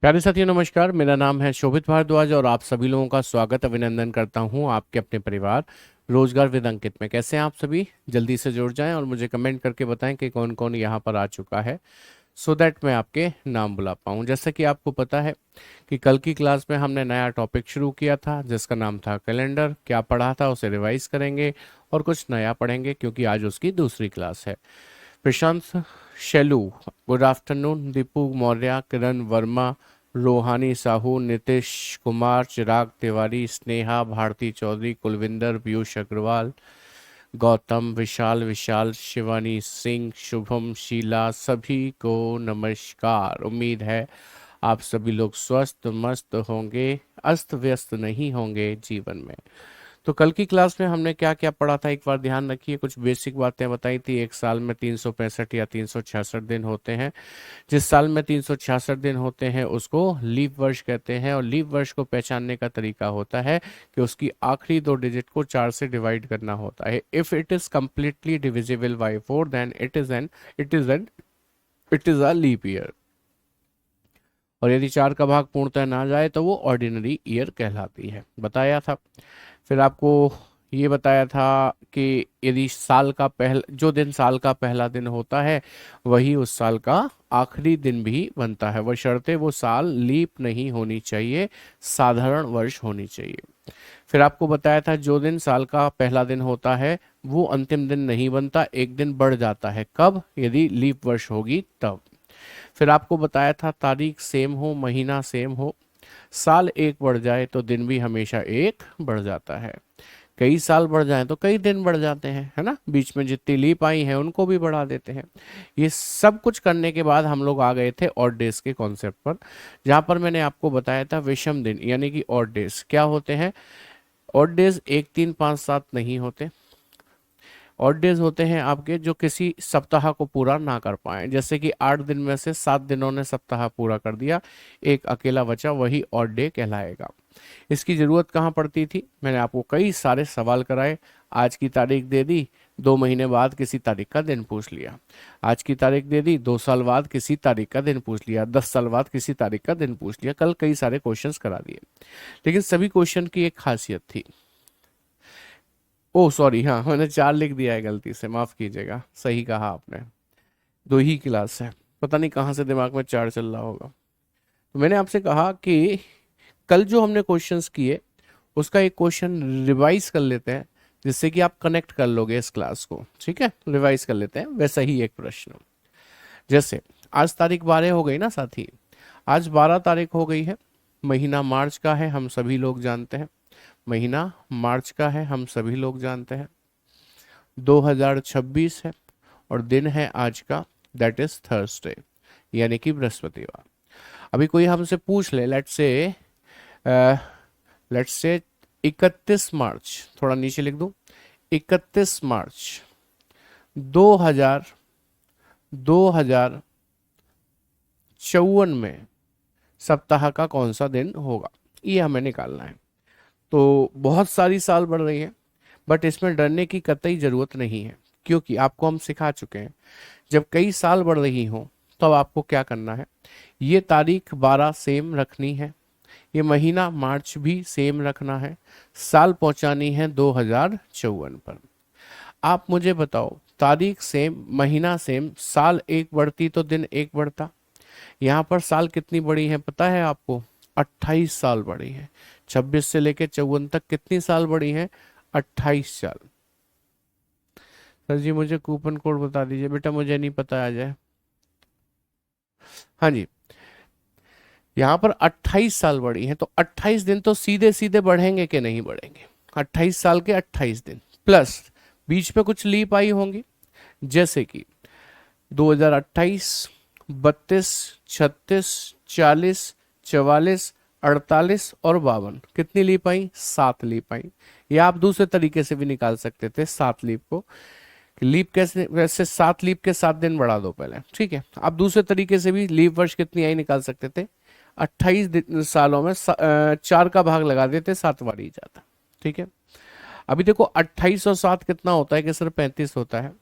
प्यारे साथियों नमस्कार। मेरा नाम है शोभित भारद्वाज और आप सभी लोगों का स्वागत अभिनंदन करता हूं आपके अपने परिवार रोजगार विद अंकित में। कैसे हैं आप सभी? जल्दी से जुड़ जाएं और मुझे कमेंट करके बताएं कि कौन कौन यहां पर आ चुका है, सो दैट मैं आपके नाम बुला पाऊं। जैसा कि आपको पता है कि कल की क्लास में हमने नया टॉपिक शुरू किया था जिसका नाम था कैलेंडर। क्या पढ़ा था उसे रिवाइज करेंगे और कुछ नया पढ़ेंगे क्योंकि आज उसकी दूसरी क्लास है। प्रशांत शेलू, गुड आफ्टरनून। दीपू मौर्य, किरण वर्मा, रोहानी साहू, नीतीश कुमार, चिराग तिवारी, स्नेहा भारती चौधरी, कुलविंदर, पीयूष अग्रवाल, गौतम, विशाल विशाल, शिवानी सिंह, शुभम, शीला, सभी को नमस्कार। उम्मीद है आप सभी लोग स्वस्थ मस्त होंगे, अस्त व्यस्त नहीं होंगे जीवन में। तो कल की क्लास में हमने क्या क्या पढ़ा था, एक बार ध्यान रखिए। कुछ बेसिक बातें बताई थी। एक साल में 365 या 366 दिन होते हैं। जिस साल में 366 दिन होते हैं उसको लीप वर्ष कहते हैं, और लीप वर्ष को पहचानने का तरीका होता है कि उसकी आखिरी दो डिजिट को 4 से डिवाइड करना होता है। If it is completely divisible by 4 then it is a leap year. और यदि 4 का भाग पूर्णतः ना जाए तो वो ऑर्डिनरी ईयर कहलाती है, बताया था। फिर आपको ये बताया था कि यदि साल का जो दिन साल का पहला दिन होता है वही उस साल का आखिरी दिन भी बनता है, बशर्ते वो साल लीप नहीं होनी चाहिए, साधारण वर्ष होनी चाहिए। फिर आपको बताया था जो दिन साल का पहला दिन होता है वो अंतिम दिन नहीं बनता, एक दिन बढ़ जाता है। कब? यदि लीप वर्ष होगी तब। फिर आपको बताया था तारीख सेम हो, महीना सेम हो, साल एक बढ़ जाए तो दिन भी हमेशा एक बढ़ जाता है। कई साल बढ़ जाएं तो कई दिन बढ़ जाते हैं, है ना। बीच में जितनी लीप आई हैं उनको भी बढ़ा देते हैं। ये सब कुछ करने के बाद हम लोग आ गए थे ऑड डेज के कॉन्सेप्ट पर, जहां पर मैंने आपको बताया था विषम दिन यानी कि ऑड डेज क्या होते हैं। ऑड डेज 1 3 5 7 नहीं होते। ऑड डेज होते हैं आपके जो किसी सप्ताह को पूरा ना कर पाए, जैसे कि 8 दिन में से 7 दिनों ने सप्ताह पूरा कर दिया, एक अकेला बचा, वही ऑड डे कहलाएगा। इसकी जरूरत कहाँ पड़ती थी? मैंने आपको कई सारे सवाल कराए। आज की तारीख दे दी, 2 महीने बाद किसी तारीख का दिन पूछ लिया। आज की तारीख दे दी, 2 साल बाद किसी तारीख का दिन पूछ लिया, 10 साल बाद किसी तारीख का दिन पूछ लिया। कल कई सारे क्वेश्चंस करा दिए, लेकिन सभी क्वेश्चन की एक खासियत थी। ओह सॉरी, हाँ मैंने 4 लिख दिया है गलती से, माफ कीजिएगा। सही कहा आपने, 2 ही क्लास है। पता नहीं कहाँ से दिमाग में 4 चल रहा होगा। तो मैंने आपसे कहा कि कल जो हमने क्वेश्चंस किए उसका एक क्वेश्चन रिवाइज कर लेते हैं, जिससे कि आप कनेक्ट कर लोगे इस क्लास को। ठीक है, रिवाइज कर लेते हैं वैसा ही एक प्रश्न। जैसे आज तारीख 12 हो गई ना साथी, आज 12 तारीख हो गई है। महीना मार्च का है, हम सभी लोग जानते हैं। महीना मार्च का है, हम सभी लोग जानते हैं। 2026 है और दिन है आज का, दैट इज थर्सडे यानी कि बृहस्पतिवार। अभी कोई हमसे पूछ ले, लेट्स से 31 मार्च, थोड़ा नीचे लिख दूं, 31 मार्च 2054 में सप्ताह का कौन सा दिन होगा, ये हमें निकालना है। तो बहुत सारी साल बढ़ रही है, बट इसमें डरने की कतई जरूरत नहीं है, क्योंकि आपको हम सिखा चुके हैं जब कई साल बढ़ रही हो तब आपको क्या करना है। ये तारीख 12 सेम रखनी है, ये महीना मार्च भी सेम रखना है, साल पहुंचानी है 2054 पर। आप मुझे बताओ, तारीख सेम, महीना सेम, साल एक बढ़ती तो दिन एक बढ़ता। यहाँ पर साल कितनी बड़ी है पता है आपको? 28 साल बड़ी है। 26 से लेकर 54 तक कितनी साल बड़ी है? 28 साल। सर जी मुझे कूपन कोड बता दीजिए। बेटा मुझे नहीं पता, आ जाए। हाँ जी, यहाँ पर 28 साल बड़ी है, तो 28 दिन तो सीधे सीधे बढ़ेंगे कि नहीं बढ़ेंगे? 28 साल के 28 दिन प्लस बीच में कुछ लीप आई होंगी, जैसे कि 2028, 32, 36, 40, 44, 48 और 52। कितनी लीप आई? 7 लीप आई। या आप दूसरे तरीके से भी निकाल सकते थे 7 लीप को, कि लीप कैसे, वैसे 7 लीप के 7 दिन बढ़ा दो पहले, ठीक है। आप दूसरे तरीके से भी लीप वर्ष कितनी आई निकाल सकते थे। 28 सालों में 4 का भाग लगा देते, 7 बार ही जाता। ठीक है, अभी देखो 28 और 7 कितना होता है कि सिर्फ 35 होता है,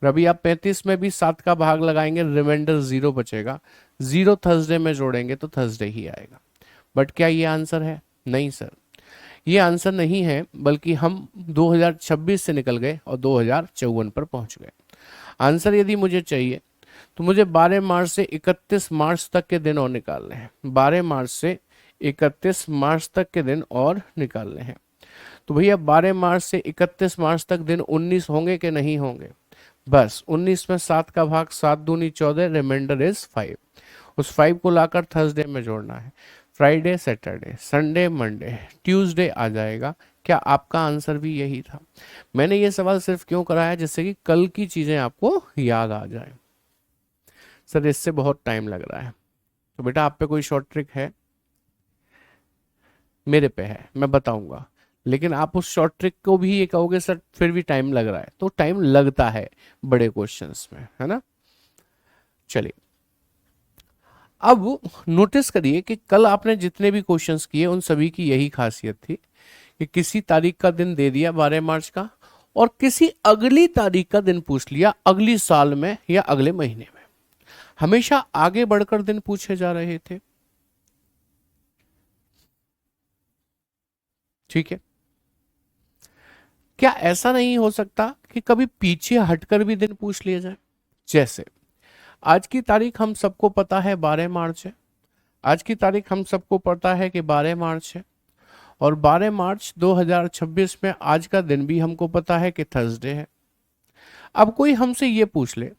और अभी आप 35 में भी 7 का भाग लगाएंगे, रिमाइंडर 0 बचेगा, 0 थर्सडे में जोड़ेंगे तो थर्सडे ही आएगा। बट क्या ये आंसर है? नहीं सर, ये आंसर नहीं है, बल्कि हम 2026 से निकल गए और 2054 पर पहुंच गए। आंसर यदि मुझे चाहिए तो मुझे 12 मार्च से 31 मार्च तक के दिन और निकालने हैं। 12 मार्च से 31 मार्च तक के दिन और निकालने हैं। तो भैया 12 मार्च से 31 मार्च तक दिन 19 होंगे कि नहीं होंगे? बस 19 में 7 का भाग, 7 दूनी 14, रिमाइंडर इज 5। उस 5 को लाकर थर्सडे में जोड़ना है। Friday, Saturday, Sunday, Monday, Tuesday आ जाएगा। क्या आपका आंसर भी यही था? मैंने ये सवाल सिर्फ क्यों कराया, जिससे कि कल की चीजें आपको याद आ जाए। सर इससे बहुत टाइम लग रहा है, तो बेटा आप पे कोई शॉर्ट ट्रिक है? मेरे पे है, मैं बताऊंगा। लेकिन आप उस शॉर्ट ट्रिक को भी ये कहोगे सर फिर भी टाइम लग रहा है, तो टाइम लगता है बड़े क्वेश्चंस में, है ना। चलिए अब नोटिस करिए कि कल आपने जितने भी क्वेश्चंस किए उन सभी की यही खासियत थी कि किसी तारीख का दिन दे दिया 12 मार्च का, और किसी अगली तारीख का दिन पूछ लिया, अगली साल में या अगले महीने में। हमेशा आगे बढ़कर दिन पूछे जा रहे थे। ठीक है, क्या ऐसा नहीं हो सकता कि कभी पीछे हटकर भी दिन पूछ लिया जाए? जैसे आज की तारीख हम सबको पता है 12 मार्च है, आज की तारीख हम सबको पता है कि 12 मार्च है, और 12 मार्च 2026 में आज का दिन भी हमको पता है कि थर्सडे है। अब कोई हमसे ये पूछ ले,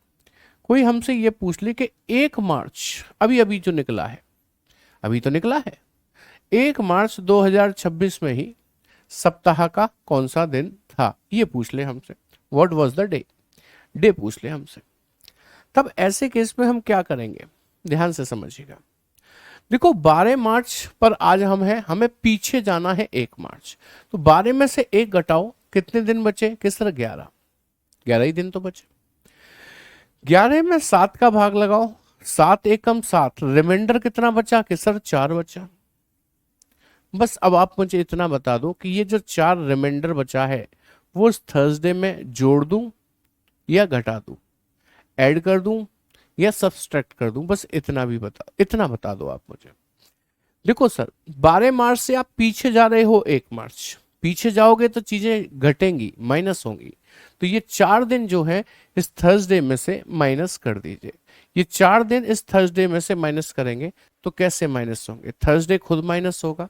कोई हमसे ये पूछ ले कि 1 मार्च अभी अभी जो निकला है, अभी तो निकला है, 1 मार्च 2026 में ही सप्ताह का कौन सा दिन था, ये पूछ ले हमसे। What was the day, day पूछ ले हमसे। तब ऐसे केस में हम क्या करेंगे, ध्यान से समझिएगा। देखो 12 मार्च पर आज हम हैं, हमें पीछे जाना है 1 मार्च, तो 12 में से 1 घटाओ, कितने दिन बचे? किस तरह 11, 11 ही दिन तो बचे। 11 में 7 का भाग लगाओ, 7 एकम 7, रिमाइंडर कितना बचा? कि सर 4 बचा। बस अब आप मुझे इतना बता दो कि ये जो 4 रिमाइंडर बचा है वो इस थर्सडे में जोड़ दूं या घटा दूं, ऐड कर दूं या सब्सट्रैक्ट कर दूं, बस इतना भी इतना बता दो आप मुझे। देखो सर 12 मार्च से आप पीछे जा रहे हो 1 मार्च, पीछे जाओगे तो चीजें घटेंगी, माइनस होंगी। तो ये 4 दिन जो है इस थर्सडे में से माइनस कर दीजिए। ये 4 दिन इस थर्सडे में से माइनस करेंगे तो कैसे माइनस होंगे? थर्सडे खुद माइनस होगा,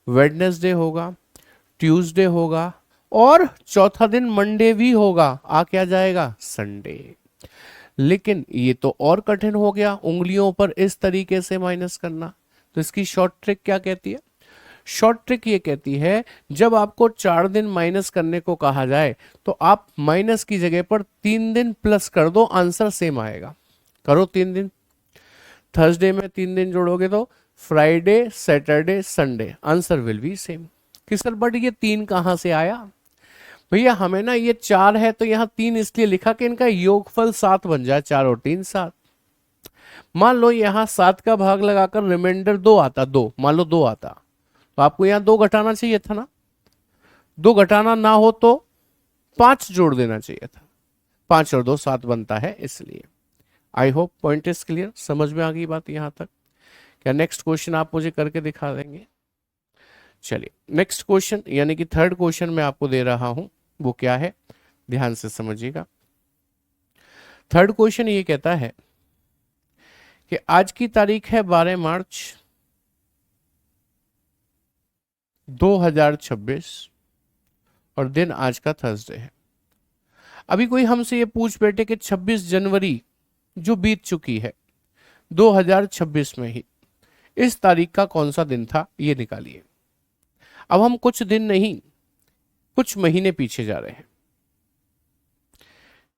वेडनेसडे होगा, ट्यूसडे होगा, और चौथा दिन मंडे भी होगा। आ क्या जाएगा? संडे। लेकिन ये तो और कठिन हो गया, उंगलियों पर इस तरीके से माइनस करना। तो इसकी शॉर्ट ट्रिक क्या कहती है? शॉर्ट ट्रिक ये कहती है जब आपको 4 दिन माइनस करने को कहा जाए तो आप माइनस की जगह पर 3 दिन प्लस कर दो, आंसर सेम आएगा। करो 3 दिन, थर्सडे में 3 दिन जोड़ोगे तो Friday, Saturday, Sunday, answer will be same. कि सर बट ये 3 कहां से आया? भैया हमें ना ये 4 है तो यहाँ 3 इसलिए लिखा कि इनका योगफल 7 बन जाए, 4 और 3 7। मान लो यहाँ 7 का भाग लगाकर रिमाइंडर 2 आता, 2 मान लो 2 आता, तो आपको यहाँ 2 घटाना चाहिए था ना। 2 घटाना ना हो तो 5 जोड़ देना चाहिए था, 5 और 2 7 बनता है, इसलिए। I hope point is clear, समझ में आ गई बात यहाँ तक। क्या नेक्स्ट क्वेश्चन आप मुझे करके दिखा देंगे? चलिए नेक्स्ट क्वेश्चन, यानी कि थर्ड क्वेश्चन मैं आपको दे रहा हूं, वो क्या है ध्यान से समझिएगा। थर्ड क्वेश्चन ये कहता है कि आज की तारीख है 12 मार्च 2026 और दिन आज का थर्सडे है। अभी कोई हमसे ये पूछ बैठे कि 26 जनवरी जो बीत चुकी है 2026 में ही, इस तारीख का कौन सा दिन था, ये निकालिए। अब हम कुछ दिन नहीं, कुछ महीने पीछे जा रहे हैं।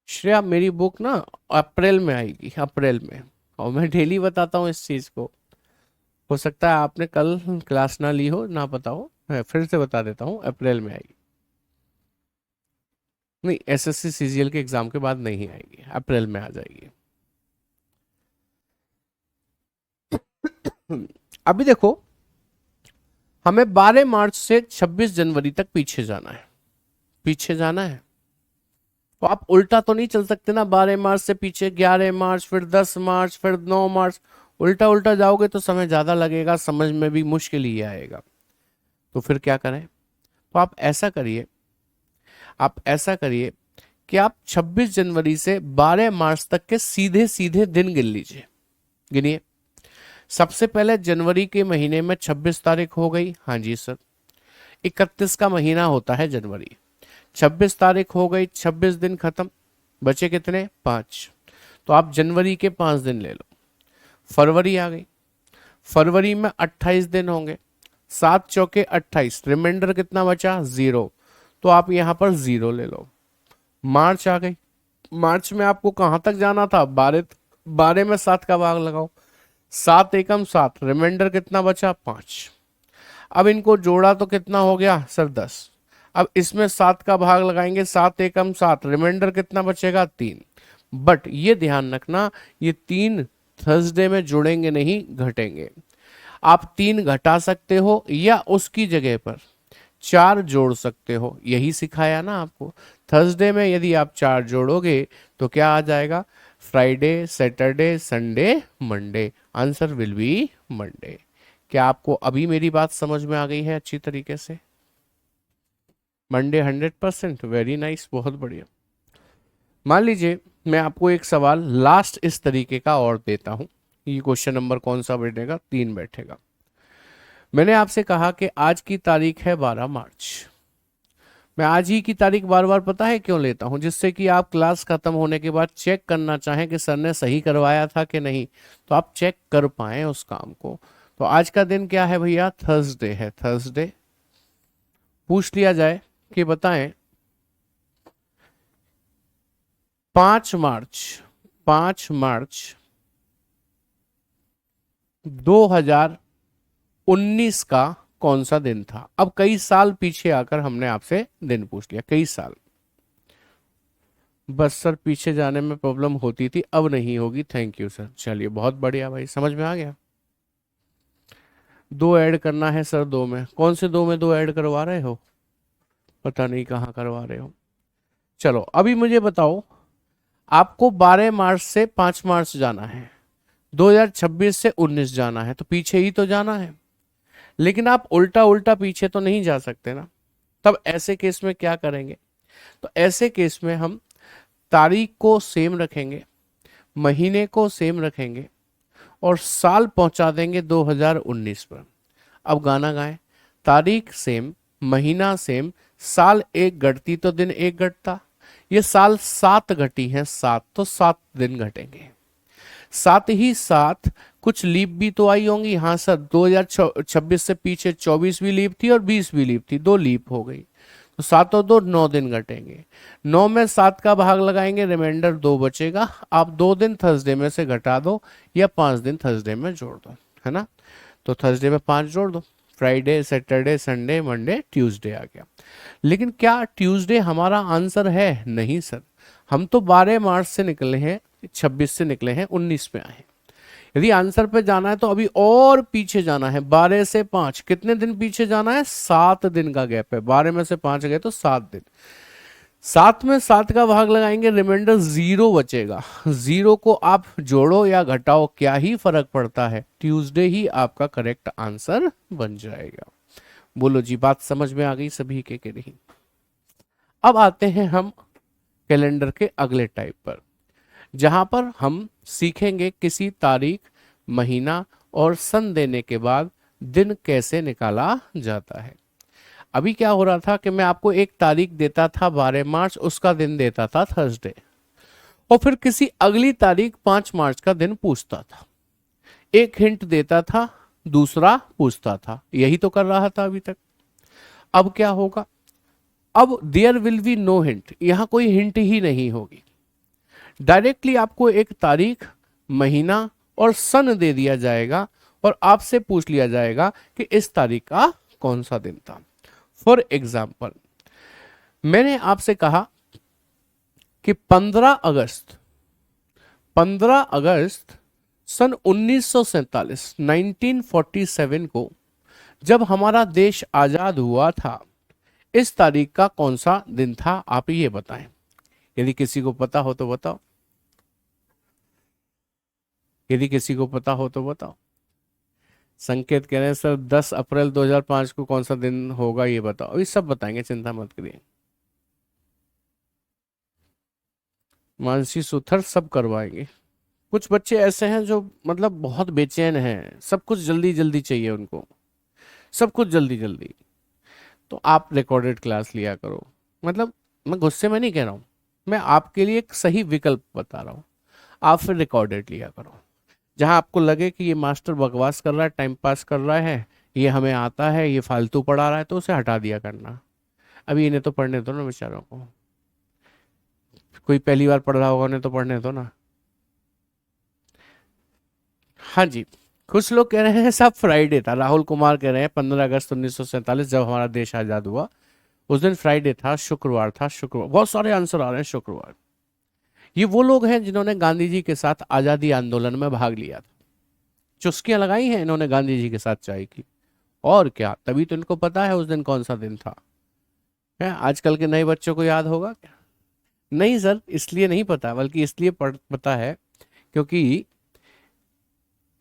श्रेया मेरी बुक ना अप्रैल में आएगी, अप्रैल में, और मैं डेली बताता हूँ इस चीज को। हो सकता है आपने कल क्लास ना ली हो, ना पता हो, मैं फिर से बता देता हूँ, अप्रैल में आएगी। नहीं, एसएससी सीजीएल के एग्जाम के बाद नहीं आएगी, अप्रैल में आ जाएगी। अभी देखो हमें 12 मार्च से 26 जनवरी तक पीछे जाना है, पीछे जाना है। तो आप उल्टा तो नहीं चल सकते ना, 12 मार्च से पीछे 11 मार्च, फिर 10 मार्च, फिर 9 मार्च। उल्टा उल्टा जाओगे तो समय ज्यादा लगेगा, समझ में भी मुश्किल ही आएगा। तो फिर क्या करें? तो आप ऐसा करिए कि आप 26 जनवरी से 12 मार्च तक के सीधे सीधे दिन गिन लीजिए। गिनिए। सबसे पहले जनवरी के महीने में 26 तारीख हो गई, हाँ जी सर। 31 का महीना होता है जनवरी। 26 तारीख हो गई, 26 दिन खत्म, बचे कितने? 5। तो आप जनवरी के 5 दिन ले लो। फरवरी आ गई, फरवरी में 28 दिन होंगे, 7 चौके 28, रिमाइंडर कितना बचा? 0। तो आप यहां पर 0 ले लो। मार्च आ गई, मार्च में आपको कहां तक जाना था? 12। 12 में 7 का भाग लगाओ, 7 एकम 7, रिमाइंडर कितना बचा? 5। अब इनको जोड़ा तो कितना हो गया सर? 10। अब इसमें 7 का भाग लगाएंगे, 7 एकम 7, रिमाइंडर कितना बचेगा? 3। बट ये ध्यान रखना, ये 3 थर्सडे में जुड़ेंगे नहीं, घटेंगे। आप 3 घटा सकते हो या उसकी जगह पर 4 जोड़ सकते हो, यही सिखाया ना आपको। थर्सडे में यदि आप 4 जोड़ोगे तो क्या आ जाएगा? Friday, Saturday, Sunday, Monday. Answer will be Monday. क्या आपको अभी मेरी बात समझ में आ गई है अच्छी तरीके से? मंडे 100%, वेरी नाइस, बहुत बढ़िया। मान लीजिए मैं आपको एक सवाल लास्ट इस तरीके का और देता हूं। ये क्वेश्चन नंबर कौन सा बैठेगा? 3 बैठेगा। मैंने आपसे कहा कि आज की तारीख है 12 मार्च। मैं आज ही की तारीख बार बार पता है क्यों लेता हूं? जिससे कि आप क्लास खत्म होने के बाद चेक करना चाहें कि सर ने सही करवाया था कि नहीं, तो आप चेक कर पाए उस काम को। तो आज का दिन क्या है भैया? थर्सडे है। थर्सडे पूछ लिया जाए कि बताएं 5 मार्च, 5 मार्च 2019 का कौन सा दिन था? अब कई साल पीछे आकर हमने आपसे दिन पूछ लिया, कई साल। बस सर पीछे जाने में प्रॉब्लम होती थी, अब नहीं होगी। Thank you sir. चलिए बहुत बढ़िया भाई, समझ में आ गया। 2 ऐड करना है सर, 2 में कौन से 2 में 2 ऐड करवा रहे हो? पता नहीं कहाँ करवा रहे हो। चलो अभी मुझे बताओ, आपको 12 मार्च से 5 मार्च जाना है, 2026 से 19 जाना है, तो पीछे ही तो जाना है। लेकिन आप उल्टा उल्टा पीछे तो नहीं जा सकते ना। तब ऐसे केस में क्या करेंगे? तो ऐसे केस में हम तारीख को सेम रखेंगे, महीने को सेम रखेंगे और साल पहुंचा देंगे 2019 पर। अब गाना गाएं। तारीख सेम, महीना सेम, साल एक घटती तो दिन एक घटता। ये साल 7 घटी है, 7 तो 7 दिन घटेंगे। साथ ही साथ कुछ लीप भी तो आई होंगी। हाँ सर, 2026 से पीछे 24 भी लीप थी और 20 भी लीप थी, 2 लीप हो गई। तो 7 और 2 9 दिन घटेंगे। 9 में 7 का भाग लगाएंगे, रिमाइंडर 2 बचेगा। आप 2 दिन थर्सडे में से घटा दो या 5 दिन थर्सडे में जोड़ दो, है ना। तो थर्सडे में 5 जोड़ दो, Friday, Saturday, Sunday, Monday, Tuesday आ गया। लेकिन क्या ट्यूसडे हमारा आंसर है? नहीं सर। हम तो 12 मार्च से निकले हैं, 26 से निकले हैं, 19 में आए। यदि आंसर पे जाना है तो अभी और पीछे जाना है, 12 से 5 कितने दिन पीछे जाना है? 7 दिन का गैप है। 12 में से 5 गए तो 7 दिन। 7 में 7 का भाग लगाएंगे, रिमाइंडर 0 बचेगा। 0 को आप जोड़ो या घटाओ, क्या ही फर्क पड़ता है? ट्यूसडे ही आपका करेक्ट आंसर बन जाएगा। बोलो जी, बात समझ में आ गई सभी के कि नहीं? अब आते हैं हम कैलेंडर के अगले टाइप पर, जहां पर हम सीखेंगे किसी तारीख, महीना और सन देने के बाद दिन कैसे निकाला जाता है। अभी क्या हो रहा था कि मैं आपको एक तारीख देता था 12 मार्च, उसका दिन देता था थर्सडे, और फिर किसी अगली तारीख 5 मार्च का दिन पूछता था। एक हिंट देता था, दूसरा पूछता था। यही तो कर रहा था अभी तक। अब क्या होगा? अब there will be no hint, यहां कोई हिंट ही नहीं होगी। डायरेक्टली आपको एक तारीख, महीना और सन दे दिया जाएगा और आपसे पूछ लिया जाएगा कि इस तारीख का कौन सा दिन था। फॉर एग्जाम्पल, मैंने आपसे कहा कि 15 अगस्त सन 1947 1947 को जब हमारा देश आजाद हुआ था, इस तारीख का कौन सा दिन था? आप ये बताएं। यदि किसी को पता हो तो बताओ, यदि किसी को पता हो तो बताओ। संकेत कह रहे हैं सर 10 अप्रैल 2005 को कौन सा दिन होगा ये बताओ। ये सब बताएंगे, चिंता मत करिए। मानसी सुथर सब करवाएंगे। कुछ बच्चे ऐसे हैं जो मतलब बहुत बेचैन हैं, सब कुछ जल्दी जल्दी चाहिए उनको, सब कुछ जल्दी जल्दी। तो आप रिकॉर्डेड क्लास लिया करो। मतलब मैं गुस्से में नहीं कह रहा हूँ, मैं आपके लिए एक सही विकल्प बता रहा हूँ। आप फिर रिकॉर्डेड लिया करो। जहां आपको लगे कि ये मास्टर बकवास कर रहा है, टाइम पास कर रहा है, ये हमें आता है, ये फालतू पढ़ा रहा है, तो उसे हटा दिया करना। अभी इन्हें तो पढ़ने दो ना बेचारों को, कोई पहली बार पढ़ रहा होगा उन्हें तो पढ़ने दो ना। हाँ जी। कुछ लोग कह रहे हैं साहब फ्राइडे था, राहुल कुमार कह रहे हैं 15 अगस्त 1947 जब हमारा देश आजाद हुआ उस दिन फ्राइडे था, शुक्रवार था, शुक्रवार। बहुत सारे आंसर आ रहे हैं शुक्रवार। ये वो लोग हैं जिन्होंने गांधी जी के साथ आजादी आंदोलन में भाग लिया था। चुस्कियां लगाई हैं इन्होंने गांधी जी के साथ चाय की, और क्या, तभी तो इनको पता है उस दिन कौन सा दिन था। है आजकल के नए बच्चों को याद होगा क्या? नहीं सर, इसलिए नहीं पता, बल्कि इसलिए पता है क्योंकि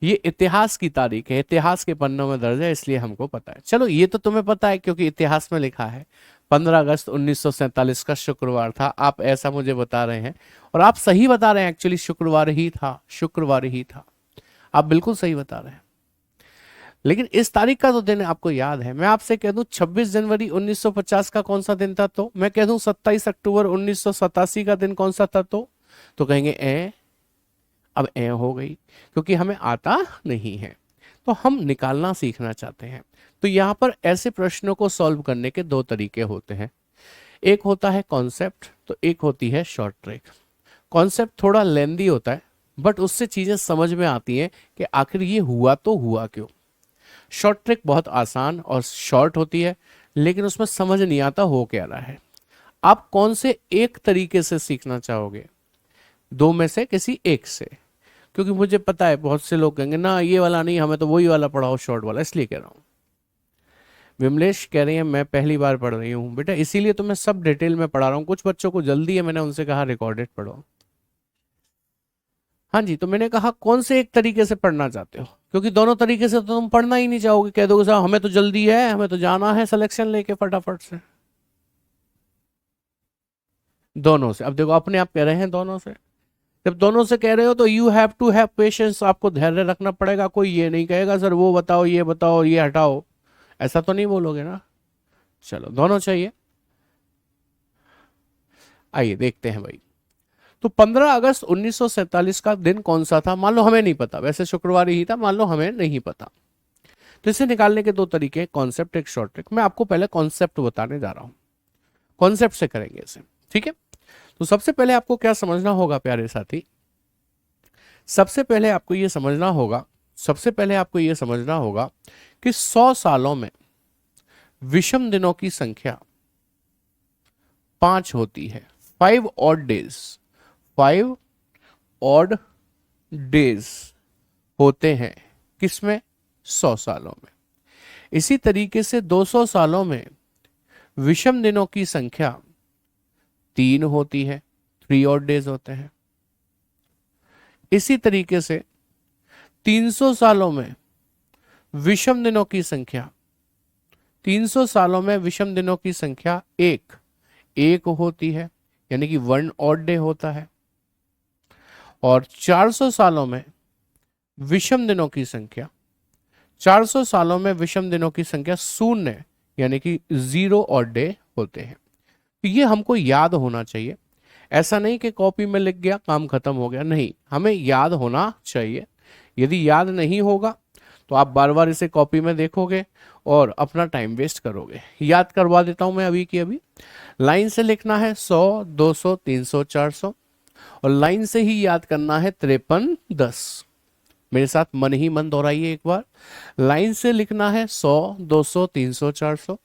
ये इतिहास की तारीख है, इतिहास के पन्नों में दर्ज है, इसलिए हमको पता है। चलो ये तो तुम्हें पता है क्योंकि इतिहास में लिखा है 15 अगस्त 1947 का शुक्रवार था। आप ऐसा मुझे बता रहे हैं और आप सही बता रहे हैं, एक्चुअली शुक्रवार ही था, शुक्रवार ही था। आप बिल्कुल सही बता रहे हैं। लेकिन इस तारीख का तो दिन आपको याद है। मैं आपसे कह दूं 26 जनवरी 1950 का कौन सा दिन था, तो मैं कह दूं 27 अक्टूबर 1987 का दिन कौन सा था, तो कहेंगे ए, अब ए हो गई, क्योंकि हमें आता नहीं है, तो हम निकालना सीखना चाहते हैं। तो यहां पर ऐसे प्रश्नों को सॉल्व करने के दो तरीके होते हैं। एक होता है कॉन्सेप्ट, तो एक होती है शॉर्ट ट्रिक। कॉन्सेप्ट थोड़ा लेंदी होता है, बट उससे चीजें समझ में आती हैं कि आखिर ये हुआ तो हुआ क्यों। शॉर्ट ट्रिक बहुत आसान और शॉर्ट होती है, लेकिन उसमें समझ नहीं आता हो क्या रहा है। आप कौन से एक तरीके से सीखना चाहोगे, दो में से किसी एक से? क्योंकि मुझे पता है बहुत से लोग कहेंगे ना ये वाला नहीं, हमें तो वही वाला पढ़ाओ शॉर्ट वाला, इसलिए कह रहा हूं। विमलेश कह रही है मैं पहली बार पढ़ रही हूँ बेटा, इसीलिए तो मैं सब डिटेल में पढ़ा रहा हूँ। कुछ बच्चों को जल्दी है, मैंने उनसे कहा रिकॉर्डेड पढ़ो। हाँ जी, तो मैंने कहा कौन से एक तरीके से पढ़ना चाहते हो, क्योंकि दोनों तरीके से तो तुम पढ़ना ही नहीं चाहोगे, कह दोगे साहब हमें तो जल्दी है, हमें तो जाना है सिलेक्शन लेके फटाफट से। दोनों से, अब देखो अपने आप कह रहे हैं दोनों से। जब दोनों से कह रहे हो तो you have to have patience, आपको धैर्य रखना पड़ेगा। कोई ये नहीं कहेगा सर वो बताओ ये हटाओ, ऐसा तो नहीं बोलोगे ना। चलो दोनों चाहिए। आइए देखते हैं भाई। तो 15 अगस्त 1947 का दिन कौन सा था, मान लो हमें नहीं पता, वैसे शुक्रवार ही था, मान लो हमें नहीं पता, तो इसे निकालने के दो तरीके, कॉन्सेप्ट एक शॉर्ट ट्रिक। मैं आपको पहले कॉन्सेप्ट बताने जा रहा हूं, कॉन्सेप्ट से करेंगे इसे, ठीक है। तो सबसे पहले आपको क्या समझना होगा प्यारे साथी, सबसे पहले आपको यह समझना होगा, सबसे पहले आपको यह समझना होगा कि 100 सालों में विषम दिनों की संख्या 5 होती है। 5 ऑड डेज, 5 ऑड डेज होते हैं किसमें, 100 सालों में। इसी तरीके से 200 सालों में विषम दिनों की संख्या 3 होती है, 3 ऑड डेज होते हैं। इसी तरीके से 300 सालों में विषम दिनों की संख्या, 300 सालों में विषम दिनों की संख्या एक होती है, यानी कि 1 ऑड डे होता है। और 400 सालों में विषम दिनों की संख्या, 400 सालों में विषम दिनों की संख्या 0, यानी कि 0 ऑड डे होते हैं। तो ये हमको याद होना चाहिए, ऐसा नहीं कि कॉपी में लिख गया काम खत्म हो गया, नहीं, हमें याद होना चाहिए। यदि याद नहीं होगा तो आप बार बार इसे कॉपी में देखोगे और अपना टाइम वेस्ट करोगे। याद करवा देता हूं मैं अभी की अभी। लाइन से लिखना है 100, 200, 300, 400, और लाइन से ही याद करना है 53, 10। मेरे साथ मन ही मन दोहराइए एक बार। लाइन से लिखना है 100, 200, 300, 400,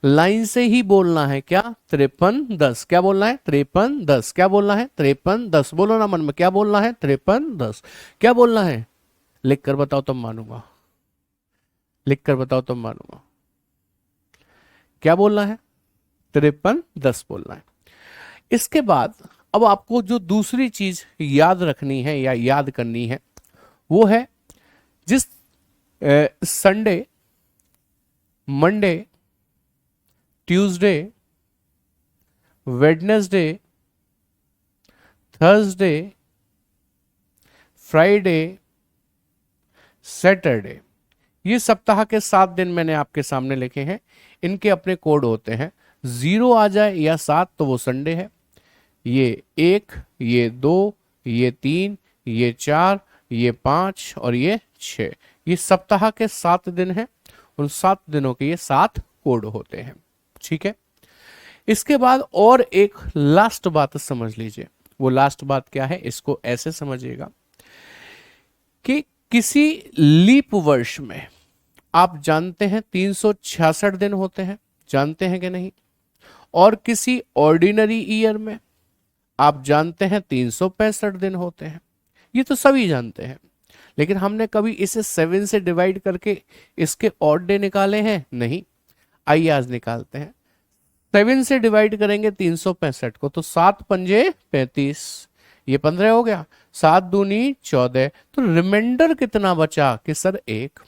लाइन से ही बोलना है क्या, 53, 10। क्या बोलना है, 53, 10। क्या बोलना है, 53, 10। बोलो ना मन में, क्या बोलना है, 53, 10। क्या बोलना है, लिख कर बताओ तब मानूंगा, लिख कर बताओ तब मानूंगा। क्या बोलना है, 53, 10 बोलना है। इसके बाद अब आपको जो दूसरी चीज याद रखनी है या याद करनी है वो है जिस Sunday, Monday, Tuesday, Wednesday, Thursday, Friday, Saturday, ये सप्ताह के 7 दिन मैंने आपके सामने लिखे हैं। इनके अपने कोड होते हैं। 0 आ जाए या 7 तो वो संडे है, ये 1, ये 2, ये 3, ये 4, ये 5 और ये 6, ये सप्ताह के 7 दिन हैं। उन 7 दिनों के ये 7 कोड होते हैं। ठीक है, इसके बाद और एक लास्ट बात समझ लीजिए। वो लास्ट बात क्या है, इसको ऐसे समझिएगा कि किसी लीप वर्ष में आप जानते हैं 366 दिन होते हैं, जानते हैं कि नहीं? और किसी ऑर्डिनरी ईयर में आप जानते हैं 365 दिन होते हैं। ये तो सभी जानते हैं, लेकिन हमने कभी इसे 7 से डिवाइड करके इसके ऑड डे निकाले हैं? नहीं। आइए आज निकालते हैं। 7 से डिवाइड करेंगे 365 को, तो 7 पंजे 35, ये 15 हो गया, 7 दूनी 14, तो रिमाइंडर कितना बचा कि सर 1।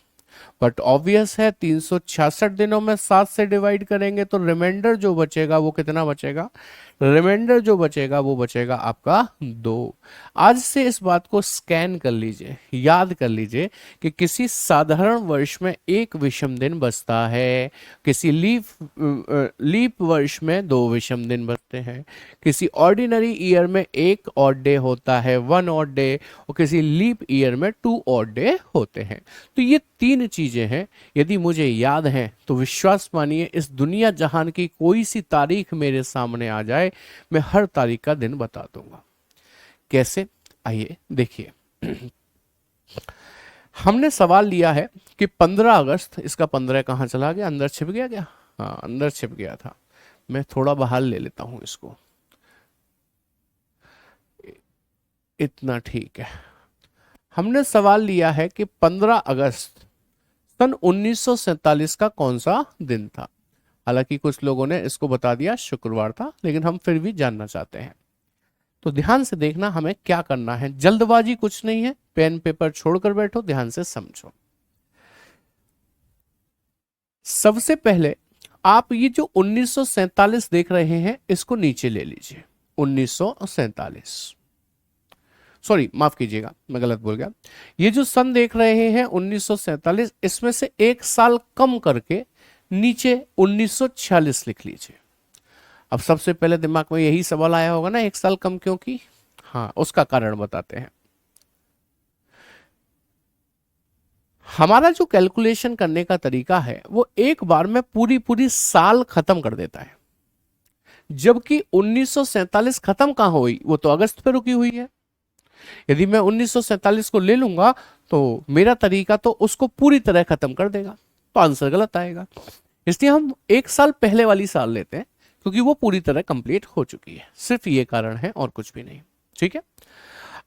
बट ऑब्वियस है 366 दिनों में 7 से डिवाइड करेंगे तो रिमाइंडर जो बचेगा वो कितना बचेगा? रिमाइंडर जो बचेगा वो बचेगा आपका 2। आज से इस बात को स्कैन कर लीजिए, याद कर लीजिए कि किसी साधारण वर्ष में 1 विषम दिन बचता है, किसी लीप वर्ष में 2 विषम दिन बचते हैं, किसी ऑर्डिनरी ईयर में 1 ऑड डे होता है, 1 ऑड डे, और किसी लीप ईयर में 2 ऑड डे होते हैं। तो ये 3 चीजें हैं, यदि मुझे याद हैं तो विश्वास मानिए इस दुनिया जहान की कोई सी तारीख मेरे सामने आ जाए, मैं हर तारीख का दिन बता दूंगा। कैसे? आइए देखिए। हमने सवाल लिया है कि 15 अगस्त, इसका 15 कहां चला गया? अंदर छिप गया क्या? हाँ, अंदर छिप गया था। मैं थोड़ा बाहर ले लेता हूं इसको, इतना ठीक है। हमने सवाल लिया है कि 15 अगस्त सन 1947 का कौन सा दिन था? हालांकि कुछ लोगों ने इसको बता दिया शुक्रवार था, लेकिन हम फिर भी जानना चाहते हैं। तो ध्यान से देखना, हमें क्या करना है, जल्दबाजी कुछ नहीं है, पेन पेपर छोड़कर बैठो, ध्यान से समझो। सबसे पहले आप ये जो 1947 देख रहे हैं इसको नीचे ले लीजिए। 1947, सॉरी माफ कीजिएगा मैं गलत बोल गया। ये जो सन देख रहे हैं 1947, इसमें से 1 साल कम करके नीचे 1946 लिख लीजिए। अब सबसे पहले दिमाग में यही सवाल आया होगा ना, 1 साल कम क्यों की? हाँ, उसका कारण बताते हैं। हमारा जो कैलकुलेशन करने का तरीका है वो एक बार में पूरी पूरी साल खत्म कर देता है, जबकि 1947 खत्म कहां हुई? वो तो अगस्त पे रुकी हुई है। यदि मैं 1947 को ले लूंगा तो मेरा तरीका तो उसको पूरी तरह खत्म कर देगा, तो आंसर गलत आएगा। इसलिए हम 1 साल पहले वाली साल लेते हैं, क्योंकि वो पूरी तरह कंप्लीट हो चुकी है। सिर्फ ये कारण है और कुछ भी नहीं। ठीक है,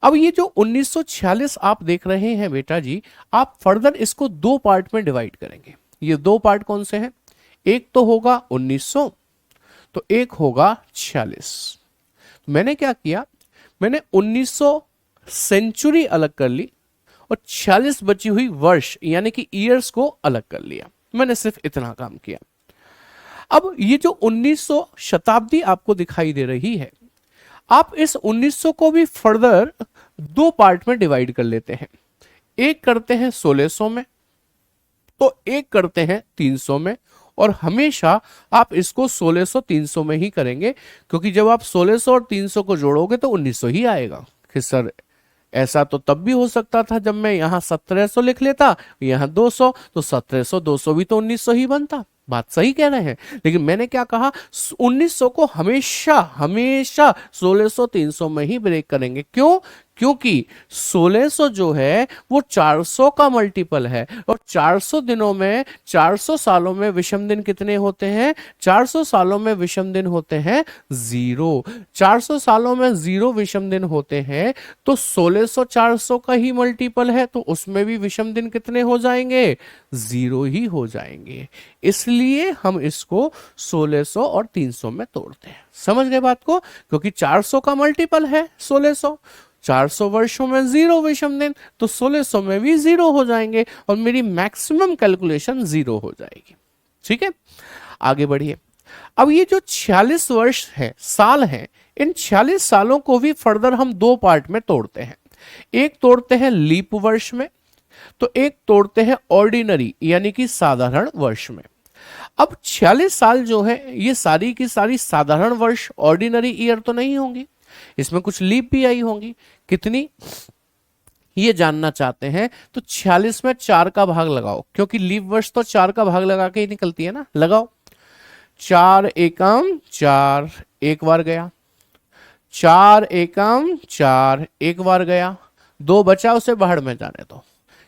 अब ये जो 1946 आप देख रहे हैं बेटा जी, आप फर्दर इसको 2 पार्ट में डिवाइड करेंगे। ये 2 पार्ट कौन से हैं? एक तो होगा 1900, तो एक होगा 46। मैंने क्या किया, मैंने 1900 सेंचुरी अलग कर ली और 46 बची हुई वर्ष यानी कि ईयर्स को अलग कर लिया। मैंने सिर्फ इतना काम किया। अब ये जो 1900 शताब्दी आपको दिखाई दे रही है, आप इस 1900 को भी फर्दर 2 पार्ट में डिवाइड कर लेते हैं। एक करते हैं 1600 में, तो एक करते हैं 300 में, और हमेशा आप इसको 1600 300 में ही करेंगे, क्योंकि जब आप 1600 और 300 को जोड़ोगे तो 1900 ही आएगा। कि सर ऐसा तो तब भी हो सकता था जब मैं यहां 1700 लिख लेता, यहां 200, तो 1700 200 भी तो 1900 ही बनता। बात सही कह रहे हैं, लेकिन मैंने क्या कहा, 1900 को हमेशा हमेशा 1600 300 में ही ब्रेक करेंगे। क्यों? क्योंकि 1600 जो है वो 400 का मल्टीपल है, और 400 दिनों में, 400 सालों में विषम दिन कितने होते हैं? 400 सालों में विषम दिन होते हैं 0। 400 सालों में 0 विषम दिन होते हैं, तो 1600 400 का ही मल्टीपल है, तो उसमें भी विषम दिन कितने हो जाएंगे? 0 ही हो जाएंगे। इसलिए हम इसको 1600 और 300 में तोड़ते हैं। समझ गए बात को? क्योंकि 400 का मल्टीपल है 1600, 400 वर्षों में 0 विषम दिन, तो 1600 में भी 0 हो जाएंगे, और मेरी मैक्सिमम कैलकुलेशन 0 हो जाएगी। ठीक है, आगे बढ़िए। अब ये जो 46 वर्ष है, साल है, इन 46 सालों को भी फर्दर हम दो पार्ट में तोड़ते हैं। एक तोड़ते हैं लीप वर्ष में, तो एक तोड़ते हैं ऑर्डिनरी यानी कि साधारण वर्ष में। अब 46 साल जो है ये सारी की सारी साधारण वर्ष, ऑर्डिनरी ईयर तो नहीं होंगी, इसमें कुछ लीप भी आई होंगी। कितनी ये जानना चाहते हैं तो 46 में 4 का भाग लगाओ, क्योंकि लीप वर्ष तो 4 का भाग लगा के ही निकलती है ना। लगाओ, 4 एकम 4 एक बार गया, 4 एकम 4 एक बार गया, 2 बचा उसे बाहर में जाने दो,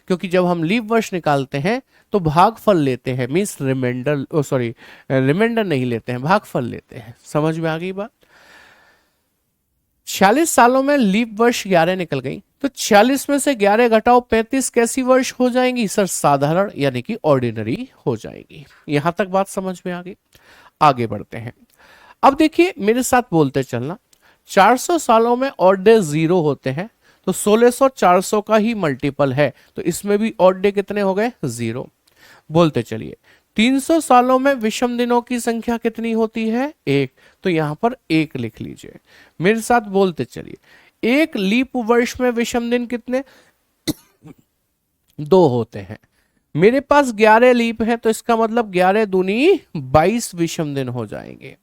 क्योंकि जब हम लीप वर्ष निकालते हैं तो भागफल लेते हैं, मींस रिमाइंडर, सॉरी रिमाइंडर नहीं लेते हैं, भागफल लेते हैं। समझ में आ गई बात? 46 सालों में लीप वर्ष 11 निकल गई, तो 46 में से 11 घटाओ 35 कैसी वर्ष हो जाएंगी? सर साधारण यानी कि ऑर्डिनरी हो जाएगी। यहां तक बात समझ में आ गई? आगे बढ़ते हैं। अब देखिए मेरे साथ बोलते चलना, 400 सालों में ऑड डे 0 होते हैं, तो 1600 400 का ही मल्टीपल है, तो इसमें भी ऑड डे कितने हो गए? 0। बोलते चलिए, 300 सालों में विषम दिनों की संख्या कितनी होती है? 1, तो यहां पर 1 लिख लीजिए। मेरे साथ बोलते चलिए, एक लीप वर्ष में विषम दिन कितने? 2 होते हैं। मेरे पास 11 लीप है, तो इसका मतलब 11 दूनी 22 विषम दिन हो जाएंगे।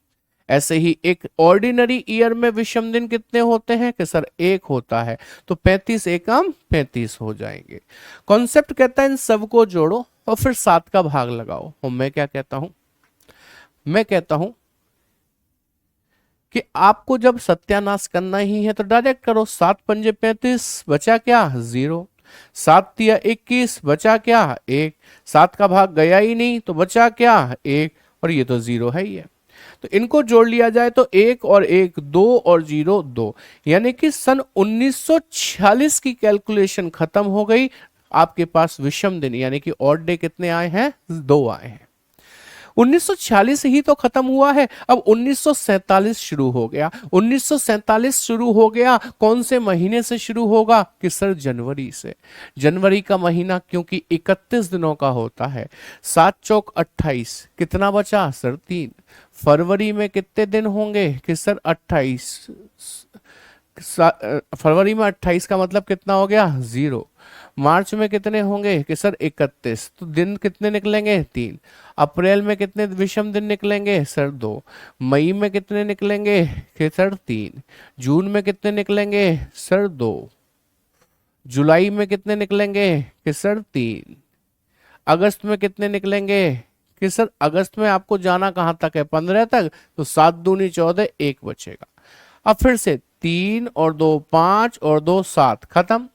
ऐसे ही एक ऑर्डिनरी ईयर में विषम दिन कितने होते हैं? कि सर 1 होता है, तो 35 एकम 35 हो जाएंगे। कॉन्सेप्ट कहता है इन सबको जोड़ो और फिर 7 का भाग लगाओ। और मैं क्या कहता हूं? मैं कहता हूं कि आपको जब सत्यानाश करना ही है तो डायरेक्ट करो। 7 पंजे 35, बचा क्या? 0। 7 तिया 21, बचा क्या? 1। 7 का भाग गया ही नहीं, तो बचा क्या? 1, और ये तो 0 है ही है। तो इनको जोड़ लिया जाए तो 1 और 1 2 और 0 2, यानी कि सन 1946 की कैलकुलेशन खत्म हो गई। आपके पास विषम दिन यानी कि ऑड डे कितने आए हैं? 2 आए हैं। 1946 ही तो खत्म हुआ है, अब 1947 शुरू हो गया। 1947 शुरू हो गया, कौन से महीने से शुरू होगा? कि सर जनवरी से। जनवरी का महीना क्योंकि 31 दिनों का होता है, 7 चौक 28, कितना बचा? सर 3। फरवरी में कितने दिन होंगे? कि सर 28। फरवरी में 28 का मतलब कितना हो गया? 0। मार्च में कितने होंगे? कि सर 31, तो दिन कितने निकलेंगे? 3। अप्रैल में कितने विषम दिन निकलेंगे? सर 2। मई में कितने निकलेंगे? कि सर 3। जून में कितने निकलेंगे? सर 2। जुलाई में कितने निकलेंगे? कि सर 3। अगस्त में कितने निकलेंगे? कि सर अगस्त में आपको जाना कहां तक है? 15 तक, तो 7 दूनी 14, 1 बचेगा। अब फिर से 3 और 2 5 और 2 7, खत्म।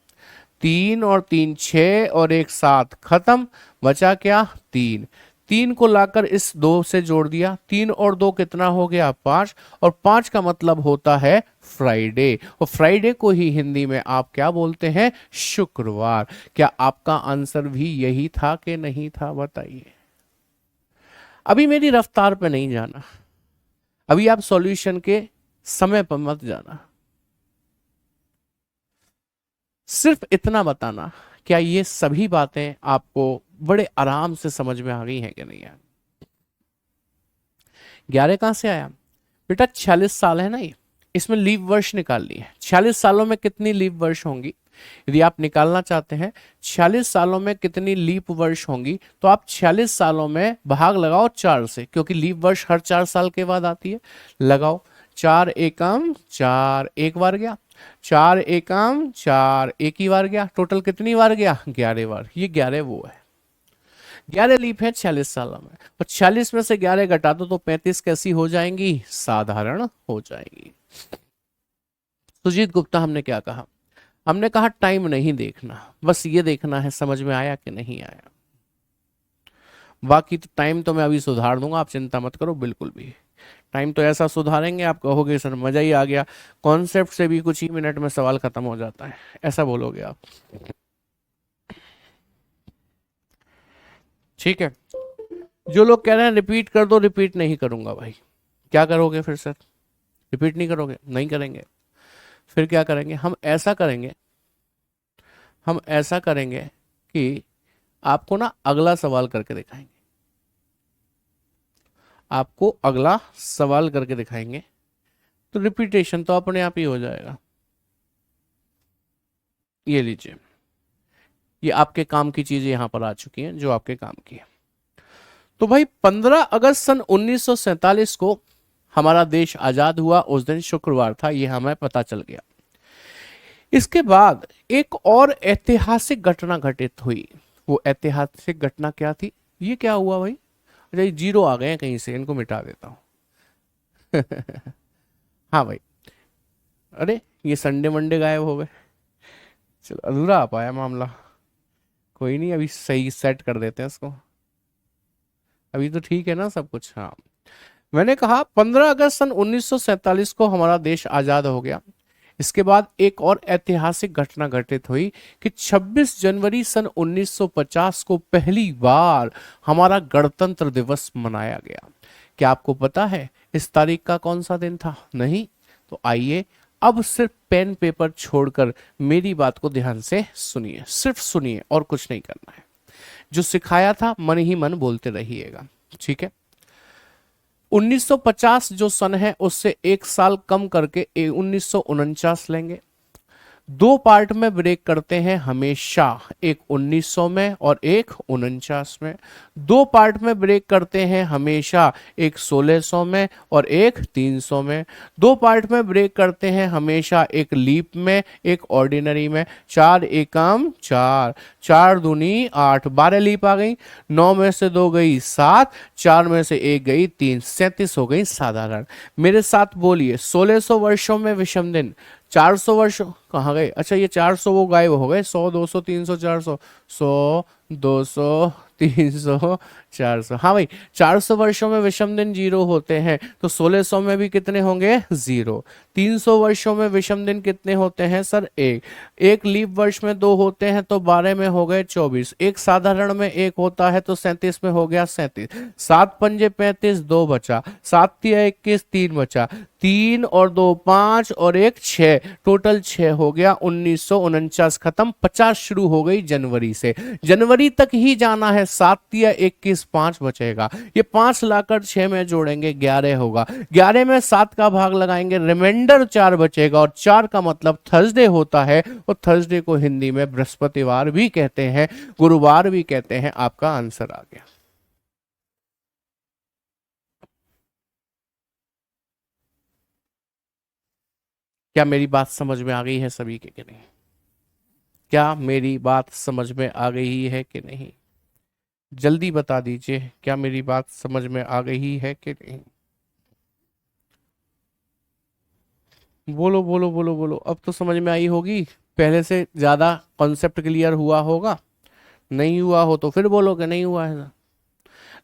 3 और 3 6 और 1 7, खत्म। बचा क्या? 3। 3 को लाकर इस 2 से जोड़ दिया, 3 और 2 कितना हो गया? 5, और 5 का मतलब होता है फ्राइडे, और फ्राइडे को ही हिंदी में आप क्या बोलते हैं? शुक्रवार। क्या आपका आंसर भी यही था कि नहीं था? बताइए। अभी मेरी रफ्तार पे नहीं जाना, अभी आप सॉल्यूशन के समय पर मत जाना, सिर्फ इतना बताना क्या ये सभी बातें आपको बड़े आराम से समझ में आ गई हैं कि नहीं यार? 11 कहां से आया बेटा? 46 साल है ना ये, इसमें लीव वर्ष निकाल ली है। 46 सालों में कितनी लीव वर्ष होंगी? यदि आप निकालना चाहते हैं 46 सालों में कितनी लीप वर्ष होंगी, तो आप 46 सालों में भाग लगाओ 4 से, क्योंकि लीप वर्ष हर 4 साल के बाद आती है। लगाओ, 4 एकम 4 एक बार गया, 4 एकम 4 एक ही बार गया, टोटल कितनी बार गया? 11 बार। ये 11 वो है, 11 लीप है 46 सालों में, और 46 में से 11 घटा दो तो 35 कैसी हो जाएंगी? साधारण हो जाएंगी। सुजीत गुप्ता हमने क्या कहा? हमने कहा टाइम नहीं देखना, बस ये देखना है समझ में आया कि नहीं आया। बाकी तो टाइम तो मैं अभी सुधार दूंगा, आप चिंता मत करो बिल्कुल भी। टाइम तो ऐसा सुधारेंगे आप कहोगे सर मजा ही आ गया, कॉन्सेप्ट से भी कुछ ही मिनट में सवाल खत्म हो जाता है, ऐसा बोलोगे आप। ठीक है। जो लोग कह रहे हैं रिपीट कर दो, रिपीट नहीं करूंगा भाई। क्या करोगे फिर सर? रिपीट नहीं करोगे? नहीं करेंगे। फिर क्या करेंगे? हम ऐसा करेंगे कि आपको ना अगला सवाल करके दिखाएंगे, आपको अगला सवाल करके दिखाएंगे, तो रिपीटेशन तो अपने आप ही हो जाएगा। ये लीजिए, ये आपके काम की चीजें यहां पर आ चुकी हैं जो आपके काम की है। तो भाई 15 अगस्त सन 1947 को हमारा देश आजाद हुआ, उस दिन शुक्रवार था, ये हमें पता चल गया। इसके बाद एक और ऐतिहासिक घटना घटित हुई। वो ऐतिहासिक घटना क्या थी? ये क्या हुआ भाई? अच्छा ये जीरो आ गए हैं कहीं से, इनको मिटा देता हूं। हाँ भाई, अरे ये संडे मंडे गायब हो गए। चलो अधूरा आ पाया मामला, कोई नहीं, अभी सही सेट कर देते हैं इसको। अभी तो ठीक है ना सब कुछ? हाँ, मैंने कहा 15 अगस्त सन 1947 को हमारा देश आजाद हो गया। इसके बाद एक और ऐतिहासिक घटना घटित हुई कि 26 जनवरी सन 1950 को पहली बार हमारा गणतंत्र दिवस मनाया गया। क्या आपको पता है इस तारीख का कौन सा दिन था? नहीं? तो आइए अब सिर्फ पेन पेपर छोड़कर मेरी बात को ध्यान से सुनिए, सिर्फ सुनिए और कुछ नहीं करना है। जो सिखाया था मन ही मन बोलते रहिएगा, ठीक है? 1950 जो सन है उससे एक साल कम करके 1949 लेंगे। दो पार्ट में ब्रेक करते हैं हमेशा, एक 1900 में और एक 49 में। दो पार्ट में ब्रेक करते हैं हमेशा, एक 1600 में और एक 300 में। दो पार्ट में ब्रेक करते हैं हमेशा, एक लीप में एक ऑर्डिनरी में। चार एकम चार, चार दूनी आठ, 12 लीप आ गई, 9 में से 2 गई 7, 4 में से 1 गई 3, 37 हो गई साधारण। मेरे साथ बोलिए 1600 वर्षों में विषम दिन, 400 वर्ष कहाँ गए? अच्छा ये 400 वो गायब हो गए, 100 200 300 400, 100 200 300 400। हाँ भाई, 400 वर्षों में विषम दिन 0 होते हैं, तो 1600 में भी कितने होंगे? 0। 300 वर्षों में विषम दिन कितने होते हैं सर? एक। एक लीप वर्ष में 2 होते हैं, तो 12 में हो गए 24। एक साधारण में 1 होता है, तो 37 में हो गया 37। 7 पंजे 35, 2 बचा, 7 तिया 21, 3 बचा, 3 और 2 5 और 1 6, टोटल 6 हो गया। 1949 खत्म, 50 शुरू हो गई जनवरी से। जनवरी तक ही जाना है, 7 तिया 21, 5 बचेगा। ये 5 लाकर 6 में जोड़ेंगे 11 होगा, 11 में 7 का भाग लगाएंगे, रिमाइंडर 4 बचेगा। और 4 का मतलब थर्सडे होता है, और थर्सडे को हिंदी में बृहस्पतिवार भी कहते हैं, गुरुवार भी कहते हैं। आपका आंसर आ गया। क्या मेरी बात समझ में आ गई है सभी के कि नहीं? क्या मेरी बात समझ में आ गई है कि नहीं? जल्दी बता दीजिए, क्या मेरी बात समझ में आ गई है कि नहीं? बोलो बोलो बोलो बोलो, अब तो समझ में आई होगी, पहले से ज्यादा कॉन्सेप्ट क्लियर हुआ होगा। नहीं हुआ हो तो फिर बोलो कि नहीं हुआ है।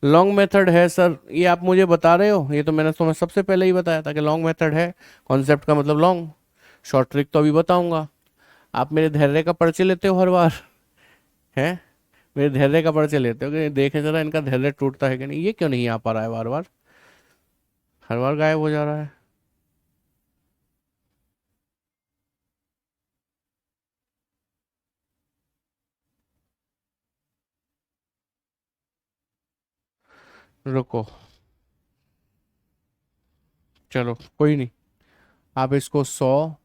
लॉन्ग मेथड है सर, ये आप मुझे बता रहे हो? ये तो मैंने तुम्हें सबसे पहले ही बताया था कि लॉन्ग मेथड है, कॉन्सेप्ट का मतलब लॉन्ग। शॉर्ट ट्रिक तो अभी बताऊंगा। आप मेरे धैर्य का परिचय लेते हो हर बार, हैं? मेरे धैर्य का परिचय लेते हो कि देखें जरा इनका धैर्य टूटता है कि नहीं। ये क्यों नहीं आ पा रहा है बार बार, हर बार गायब हो जा रहा है? रुको, चलो कोई नहीं। आप इसको 100,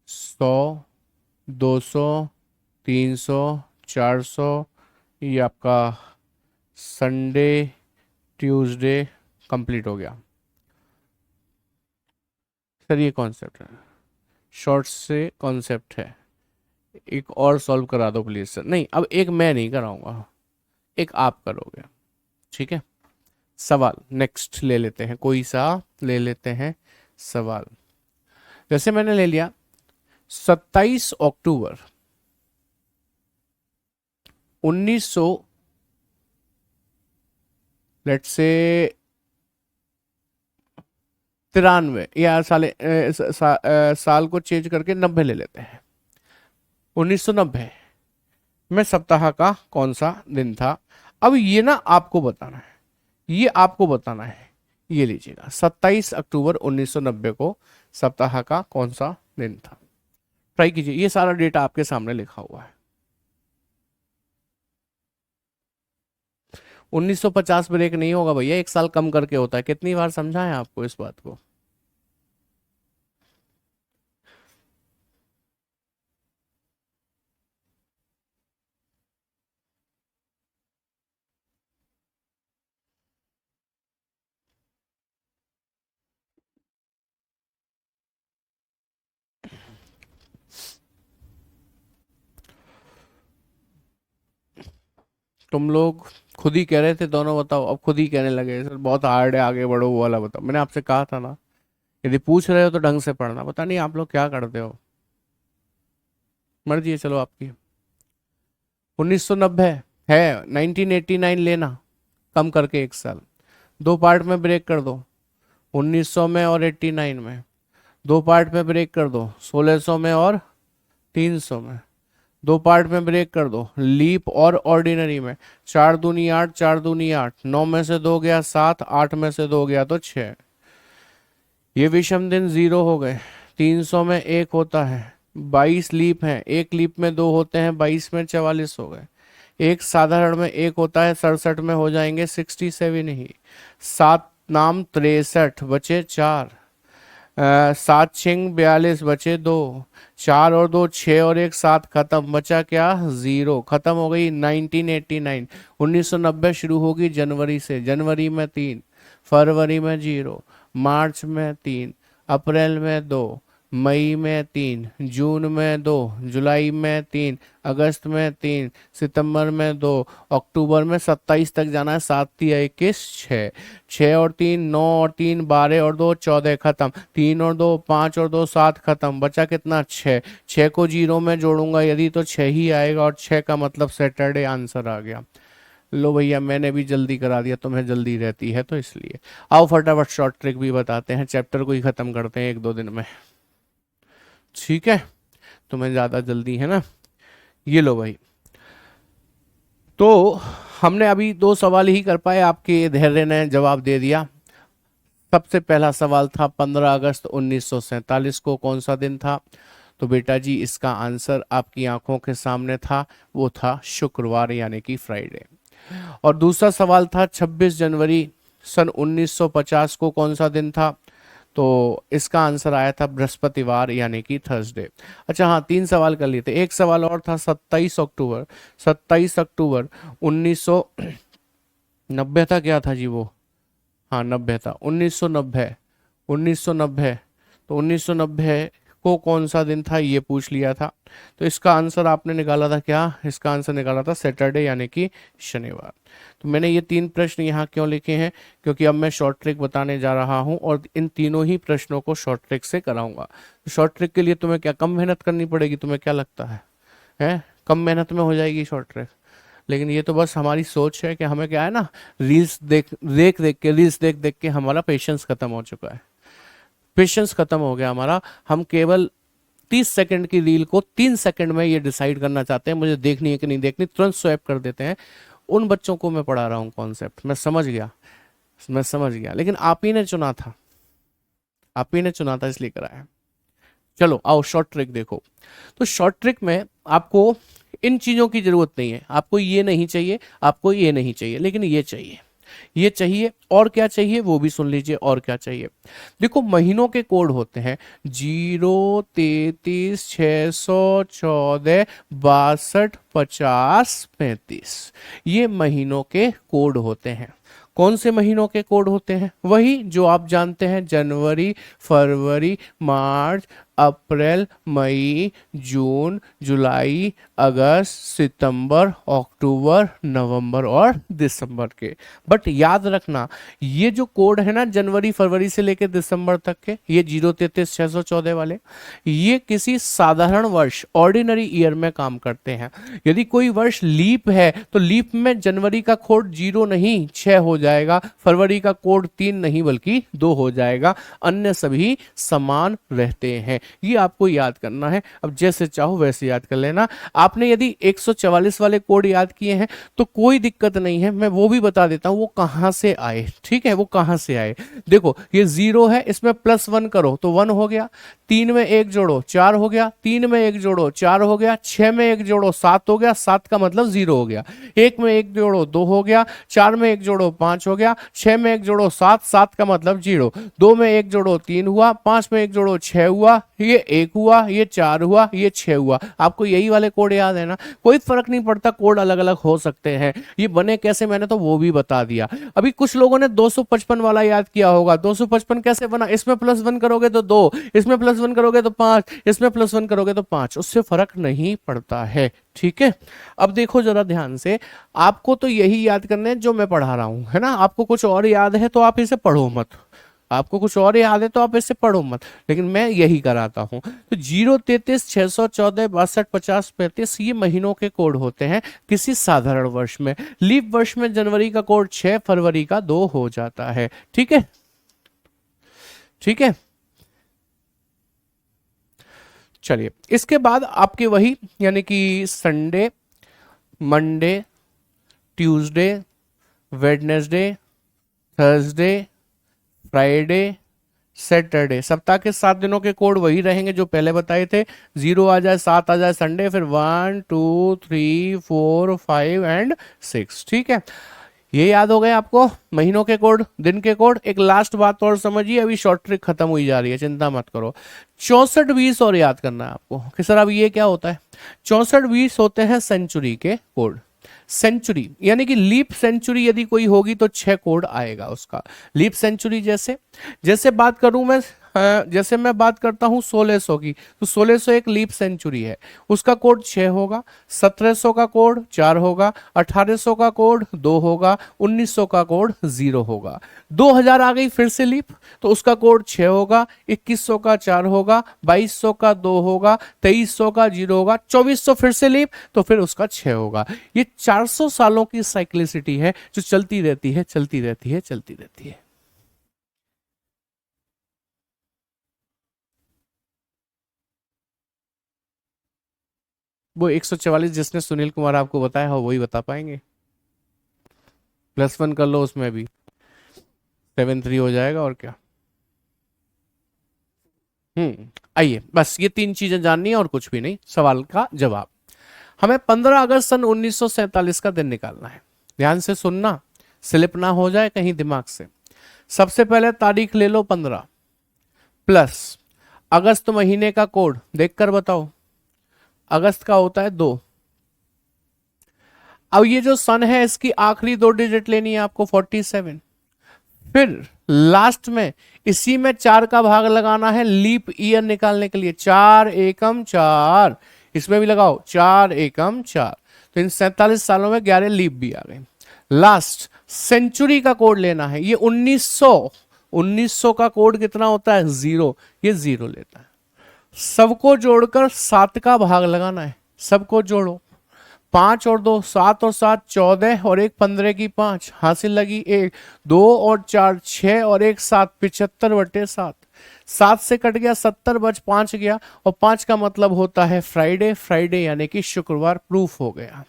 100, 200, 300, 400, ये आपका संडे ट्यूसडे कंप्लीट हो गया सर। ये कॉन्सेप्ट है, शॉर्ट से कॉन्सेप्ट है। एक और सॉल्व करा दो प्लीज सर। नहीं, अब एक मैं नहीं कराऊंगा, एक आप करोगे, ठीक है? सवाल नेक्स्ट ले लेते हैं, कोई सा ले लेते हैं सवाल। जैसे मैंने ले लिया 27 अक्टूबर 1900, लेट से 93, या साल को चेंज करके 90 ले लेते हैं। 1990 में सप्ताह का कौन सा दिन था? अब ये ना आपको बताना है, ये आपको बताना है। ये लीजिएगा 27 अक्टूबर 1990 को सप्ताह का कौन सा दिन था। ट्राई कीजिए, ये सारा डेटा आपके सामने लिखा हुआ है। 1950 ब्रेक नहीं होगा भैया, एक साल कम करके होता है। कितनी बार समझाएं आपको इस बात को? तुम लोग खुद ही कह रहे थे दोनों, बताओ अब खुद ही कहने लगे सर बहुत हार्ड है, आगे बढ़ो वो वाला बताओ। मैंने आपसे कहा था ना, यदि पूछ रहे हो तो ढंग से पढ़ना। पता नहीं आप लोग क्या करते हो, मर्जी है, चलो आपकी। 1990 है, 1989 लेना, कम करके एक साल, दो पार्ट में ब्रेक कर दो। 1900 में और 89 में दो पार्ट में ब्रेक कर दो। 1600 में और 300 में दो पार्ट में ब्रेक कर दो। लीप और ऑर्डिनरी में 4 दूनी 8, 4 दूनी 8, 9 में से 2 गया 7, 8 में से 2 गया तो 6। ये विषम दिन 0 हो गए। 300 में एक होता है, 22 लीप हैं, एक लीप में 2 होते हैं, 22 में 44 हो गए। एक साधारण में एक होता है, 67 में हो जाएंगे 67 ही। 7 नाम 63, बचे 4। 7 छिंग 42, बचे 2। 4 और 2 6 और 1 7, खत्म, बचा क्या? 0। खत्म हो गई 1989। 1990 शुरू होगी जनवरी से, जनवरी में 3, फरवरी में 0, मार्च में 3, अप्रैल में 2, मई में 3, जून में 2, जुलाई में 3, अगस्त में 3, सितंबर में 2, अक्टूबर में 27 तक जाना है। 7 या 21, 6, 6 और 3 9 और 3 12 और 2 14, खत्म। 3 और 2 5 और 2 7, खत्म। बचा कितना? 6। 6 को 0 में जोड़ूंगा यदि तो 6 ही आएगा, और 6 का मतलब सैटरडे आंसर आ गया। लो भैया, मैंने भी जल्दी करा दिया, तुम्हें जल्दी रहती है तो इसलिए। आओ फटाफट शॉर्ट ट्रिक भी बताते हैं, चैप्टर को ही खत्म करते हैं 1-2 दिन में, ठीक है? तुम्हें ज्यादा जल्दी है ना। ये लो भाई, तो हमने अभी 2 सवाल ही कर पाए, आपके धैर्य ने जवाब दे दिया। सबसे पहला सवाल था 15 अगस्त 1947 को कौन सा दिन था? तो बेटा जी इसका आंसर आपकी आंखों के सामने था, वो था शुक्रवार यानी कि फ्राइडे। और दूसरा सवाल था 26 जनवरी सन 1950 को कौन सा दिन था? तो इसका आंसर आया था बृहस्पतिवार यानी कि थर्सडे। अच्छा हाँ, 3 सवाल कर लिए थे। एक सवाल और था 27 अक्टूबर, 27 अक्टूबर 1990 था, क्या था जी वो? हाँ 90 था, 1990, 1990। तो 1990 को कौन सा दिन था ये पूछ लिया था। तो इसका आंसर आपने निकाला था क्या? इसका आंसर निकाला था सैटरडे यानी कि शनिवार। तो मैंने ये 3 प्रश्न यहाँ क्यों लिखे हैं? क्योंकि अब मैं शॉर्ट ट्रिक बताने जा रहा हूँ और इन तीनों ही प्रश्नों को शॉर्ट ट्रिक से कराऊंगा। तो शॉर्ट ट्रिक के लिए तुम्हें क्या कम मेहनत करनी पड़ेगी? तुम्हें क्या लगता है? कम मेहनत में हो जाएगी शॉर्ट ट्रिक? लेकिन ये तो बस हमारी सोच है कि हमें क्या है ना, रील्स देख देख के हमारा पेशेंस खत्म हो चुका है। पेशेंस खत्म हो गया हमारा। हम केवल 30 सेकंड की रील को 3 सेकंड में ये डिसाइड करना चाहते हैं, मुझे देखनी है कि नहीं देखनी, तुरंत स्वैप कर देते हैं। उन बच्चों को मैं पढ़ा रहा हूँ कॉन्सेप्ट, मैं समझ गया, मैं समझ गया, लेकिन आप ही ने चुना था, आप ही ने चुना था इसलिए कराया। चलो आओ शॉर्ट ट्रिक देखो। तो शॉर्ट ट्रिक में आपको इन चीजों की जरूरत नहीं है। आपको ये नहीं चाहिए, आपको ये नहीं चाहिए, लेकिन ये चाहिए, ये चाहिए। और क्या चाहिए वो भी सुन लीजिए, और क्या चाहिए। देखो महीनों के कोड होते हैं 0 33 614 62 50 35। ये महीनों के कोड होते हैं। कौन से महीनों के कोड होते हैं? वही जो आप जानते हैं, जनवरी, फरवरी, मार्च, अप्रैल, मई, जून, जुलाई, अगस्त, सितंबर, अक्टूबर, नवंबर और दिसंबर के। बट याद रखना ये जो कोड है ना जनवरी फरवरी से लेकर दिसंबर तक के, ये 033-614 वाले, ये किसी साधारण वर्ष ऑर्डिनरी ईयर में काम करते हैं। यदि कोई वर्ष लीप है तो लीप में जनवरी का कोड 0 नहीं 6 हो जाएगा, फरवरी का कोड 3 नहीं बल्कि 2 हो जाएगा, अन्य सभी समान रहते हैं। ये आपको याद करना है। अब जैसे चाहो वैसे याद कर लेना। आपने यदि 144 वाले कोड याद किए हैं तो कोई दिक्कत नहीं है, मैं वो भी बता देता हूं वो कहां से आए। ठीक है, वो कहां से आए। देखो ये 0 है, इसमें +1 करो तो 1 हो गया, 3 में 1 जोड़ो 4 हो गया, 3 में 1 जोड़ो 4 हो गया, 6 में 1 जोड़ो 7 हो गया, 7 का मतलब 0 हो गया, 1 में 1 जोड़ो 2 हो गया, 4 में 1 जोड़ो 5 हो गया, 6 में 1 जोड़ो 7, 7 का मतलब 0, 2 में 1 जोड़ो 3 हुआ, 5 में 1 जोड़ो 6 हुआ, ये 1 हुआ, ये 4 हुआ, ये 6 हुआ। आपको यही वाले कोड याद है ना, कोई फर्क नहीं पड़ता, कोड अलग अलग हो सकते हैं। ये बने कैसे मैंने तो वो भी बता दिया। अभी कुछ लोगों ने 255 वाला याद किया होगा। 255 कैसे बना, इसमें +1 करोगे तो 2, इसमें +1 करोगे तो 5, इसमें +1 करोगे तो 5, उससे फर्क नहीं पड़ता है। ठीक है, अब देखो जरा ध्यान से, आपको तो यही याद करना है जो मैं पढ़ा रहा हूं, है ना। आपको कुछ और याद है तो आप इसे पढ़ो मत, आपको कुछ और याद है तो आप इसे पढ़ो मत, लेकिन मैं यही कराता हूं। तो 033-614 62 50 35 ये महीनों के कोड होते हैं किसी साधारण वर्ष में। लीप वर्ष में जनवरी का कोड 6, फरवरी का 2 हो जाता है। ठीक है, ठीक है। चलिए इसके बाद आपके वही यानी कि Sunday, Monday, Tuesday, Wednesday, Thursday, Friday, Saturday, सप्ताह के 7 दिनों के कोड वही रहेंगे जो पहले बताए थे। 0 आ जाए, 7 आ जाए संडे, फिर 1 2 3 4 5 एंड 6। ठीक है, ये याद हो गए आपको महीनों के कोड, दिन के कोड। एक लास्ट बात और समझिए, अभी शॉर्ट ट्रिक खत्म हुई जा रही है, चिंता मत करो। 64-20 और याद करना है आपको कि सर अब ये क्या होता है। 64-20 होते हैं सेंचुरी के कोड। सेंचुरी यानी कि लीप सेंचुरी यदि कोई होगी तो 6 कोड आएगा उसका। लीप सेंचुरी जैसे जैसे बात करूं मैं, जैसे मैं बात करता हूं 1600 की, तो 1600 एक लीप सेंचुरी है, उसका कोड 6 होगा। 1700 का कोड 4 होगा, 1800 का कोड 2 होगा, 1900 का कोड 0 होगा। 2000 आ गई फिर से लीप, तो उसका कोड 6 होगा, 2100 का 4 होगा, 2200 का 2 होगा, 2300 का 0 होगा, 2400 फिर से लीप तो फिर उसका 6 होगा। ये 400 सालों की साइक्लिसिटी है जो चलती रहती है, चलती रहती है, चलती रहती है। वो 144 जिसने सुनील कुमार आपको बताया हो वही बता पाएंगे। +1 कर लो उसमें भी, 7-3 हो जाएगा और क्या। आइए बस ये 3 चीजें जाननी है और कुछ भी नहीं। सवाल का जवाब, हमें 15 अगस्त सन 1947 का दिन निकालना है। ध्यान से सुनना, स्लिप ना हो जाए कहीं दिमाग से। सबसे पहले तारीख ले लो 15 प्लस अगस्त महीने का कोड देखकर बताओ। अगस्त का होता है 2। अब ये जो सन है इसकी आखिरी 2 डिजिट लेनी है आपको 47। फिर लास्ट में इसी में 4 का भाग लगाना है लीप ईयर निकालने के लिए। 4 एकम 4, इसमें भी लगाओ 4 एकम 4, तो इन 47 सालों में 11 लीप भी आ गए। लास्ट सेंचुरी का कोड लेना है, ये 1900 का कोड कितना होता है 0, ये 0 लेता है। सबको जोड़कर 7 का भाग लगाना है, सबको जोड़ो, 5 और 2 7 और 7 14 और 1 15 की 5 हासिल लगी 1, 2 और 4 6 और 1 7 75/7। 7 से कट गया 70 बच 5 गया, और 5 का मतलब होता है फ्राइडे। फ्राइडे यानी कि शुक्रवार, प्रूफ हो गया।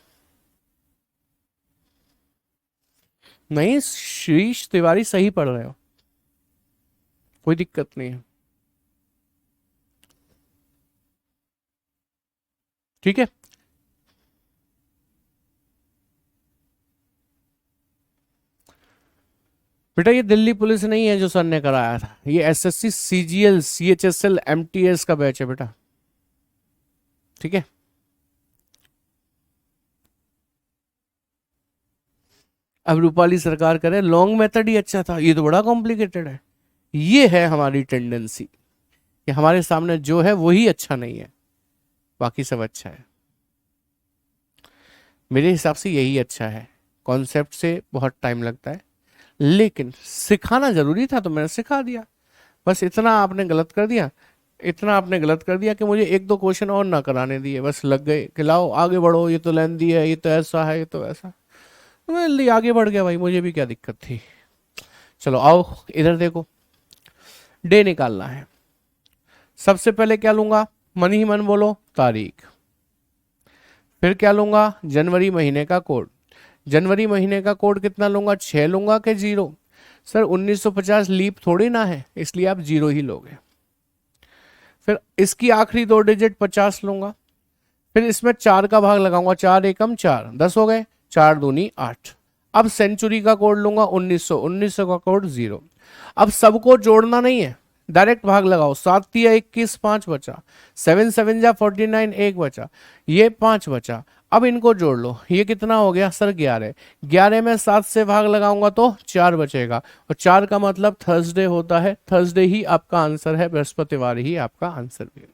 नहीं शीश तिवारी सही पढ़ रहे हो, कोई दिक्कत नहीं है। ठीक है, बेटा ये दिल्ली पुलिस नहीं है जो सर ने कराया था, ये एसएससी सीजीएल सीएचएसएल एमटीएस का बैच है बेटा। ठीक है, अब रूपाली सरकार करे लॉन्ग मेथड ही अच्छा था, ये तो बड़ा कॉम्प्लिकेटेड है। ये है हमारी टेंडेंसी, कि हमारे सामने जो है वही अच्छा नहीं है, बाकी सब अच्छा है। मेरे हिसाब से यही अच्छा है। कॉन्सेप्ट से बहुत टाइम लगता है, लेकिन सिखाना जरूरी था तो मैंने सिखा दिया। बस इतना आपने गलत कर दिया, इतना आपने गलत कर दिया कि मुझे एक दो क्वेश्चन और ना कराने दिए, बस लग गए कि लाओ आगे बढ़ो, ये तो लेंदी है, ये तो ऐसा है, ये तो ऐसा। तो मैं जल्दी आगे बढ़ गया भाई, मुझे भी क्या दिक्कत थी। चलो आओ इधर देखो, डे निकालना है। सबसे पहले क्या लूंगा, मन ही मन बोलो, तारीख। फिर क्या लूंगा, जनवरी महीने का कोड। जनवरी महीने का कोड कितना लूंगा, 6 लूंगा कि 0? सर 1950 लीप थोड़ी ना है, इसलिए आप 0 ही लोगे। फिर इसकी आखिरी 2 डिजिट 50 लूंगा। फिर इसमें 4 का भाग लगाऊंगा, 4 एकम 4, 10 हो गए, 4 दूनी 8। अब सेंचुरी का कोड लूंगा 1900, 1900 का कोड 0। अब सबको जोड़ना नहीं है, डायरेक्ट भाग लगाओ। 7 तिया 21, 5 बचा। 7 7 जा 49, 1 बचा। ये 5 बचा। अब इनको जोड़ लो, ये कितना हो गया सर 11। 11 में 7 से भाग लगाऊंगा तो 4 बचेगा, और 4 का मतलब थर्सडे होता है। थर्सडे ही आपका आंसर है, बृहस्पतिवार ही आपका आंसर भी।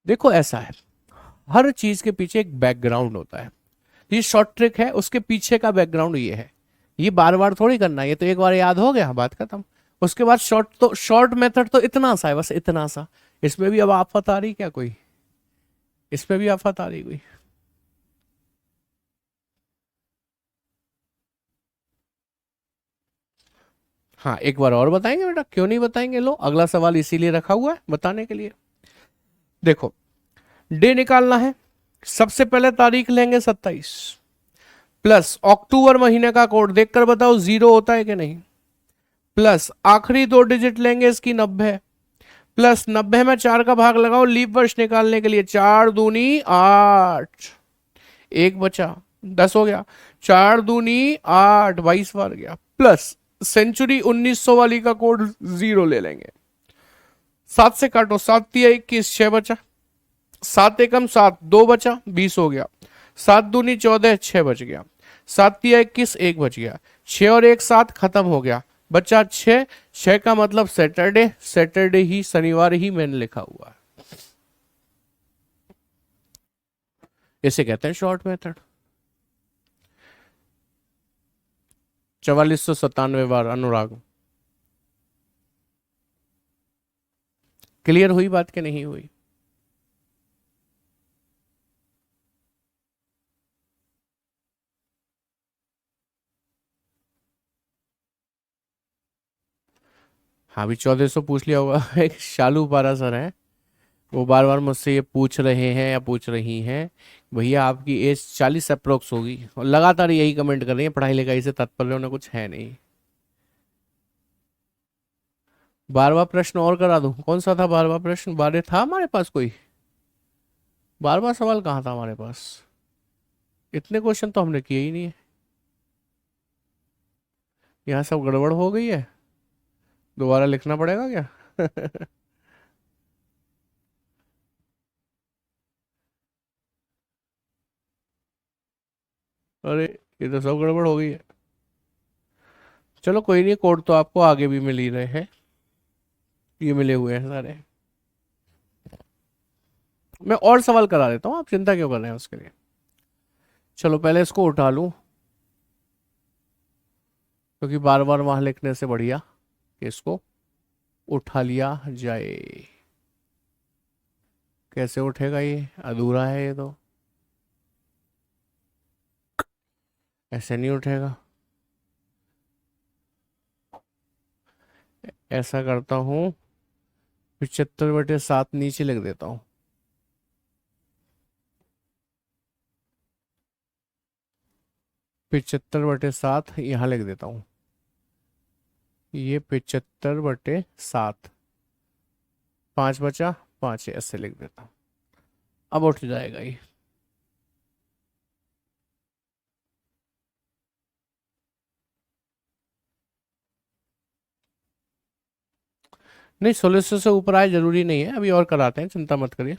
देखो ऐसा है, हर चीज के पीछे एक बैकग्राउंड होता है। ये शॉर्ट ट्रिक है, उसके पीछे का बैकग्राउंड ये है। ये बार बार थोड़ी करना है, ये तो एक बार याद हो गया, बात खत्म। उसके बाद शॉर्ट मेथड तो इतना सा है, बस इतना सा। इसमें भी अब आफत आ रही क्या कोई, इसमें भी आफत आ रही कोई? हाँ एक बार और बताएंगे बेटा, क्यों नहीं बताएंगे, लो अगला सवाल इसीलिए रखा हुआ है बताने के लिए। देखो, डे निकालना है। सबसे पहले तारीख लेंगे 27, प्लस अक्टूबर महीने का कोड देखकर बताओ 0 होता है कि नहीं, प्लस आखिरी 2 डिजिट लेंगे इसकी 90, प्लस 90 में 4 का भाग लगाओ लीप वर्ष निकालने के लिए, 4 दूनी 8, 1 बचा, 10 हो गया। 4 दूनी 8, 22 बार गया, प्लस सेंचुरी 1900 वाली का कोड 0 ले लेंगे। 7 से काटो, 7 तिया 21, 6 बचा। 7 एकम 7, 2 बचा, 20 हो गया। 7 दूनी 14, 6 बच गया। 7 तिया 21, 1 बच गया। 6 और 1 7, खत्म हो गया, बचा 6। 6 का मतलब सैटरडे, सैटरडे ही शनिवार ही मैंने लिखा हुआ है। इसे कहते हैं शॉर्ट मेथड। 4497 बार अनुराग। क्लियर हुई बात कि नहीं हुई? हाँ भी 1400 पूछ लिया होगा। एक शालू पारा सर है, वो बार बार मुझसे ये पूछ रहे हैं या पूछ रही हैं, भैया आपकी एज 40 अप्रोक्स होगी, और लगातार यही कमेंट कर रही है, पढ़ाई लिखाई से तात्पर्य उन्हें कुछ है नहीं। 12वां प्रश्न और करा दूं? कौन सा था 12वां प्रश्न, बारे था हमारे पास कोई? 12वां सवाल कहाँ था हमारे पास? इतने क्वेश्चन तो हमने किए ही नहीं है। यहाँ सब गड़बड़ हो गई है, दोबारा लिखना पड़ेगा क्या? अरे ये तो सब गड़बड़ हो गई है। चलो कोई नहीं, कोड तो आपको आगे भी मिल ही रहे हैं, ये मिले हुए हैं सारे। मैं और सवाल करा देता हूँ, आप चिंता क्यों कर रहे हैं उसके लिए। चलो पहले इसको उठा लूं, क्योंकि बार बार वहां लिखने से बढ़िया कि इसको उठा लिया जाए। कैसे उठेगा, ये अधूरा है ये तो, ऐसे नहीं उठेगा। ऐसा करता हूँ, 75/7 नीचे लिख देता हूँ। 75/7 यहाँ लिख देता हूँ। ये 75/7, 5 बचा, 5 ऐसे लिख देता हूँ। अब उठ जाएगा ये। नहीं 1600 से ऊपर आए जरूरी नहीं है, अभी और कराते हैं, चिंता मत करिए।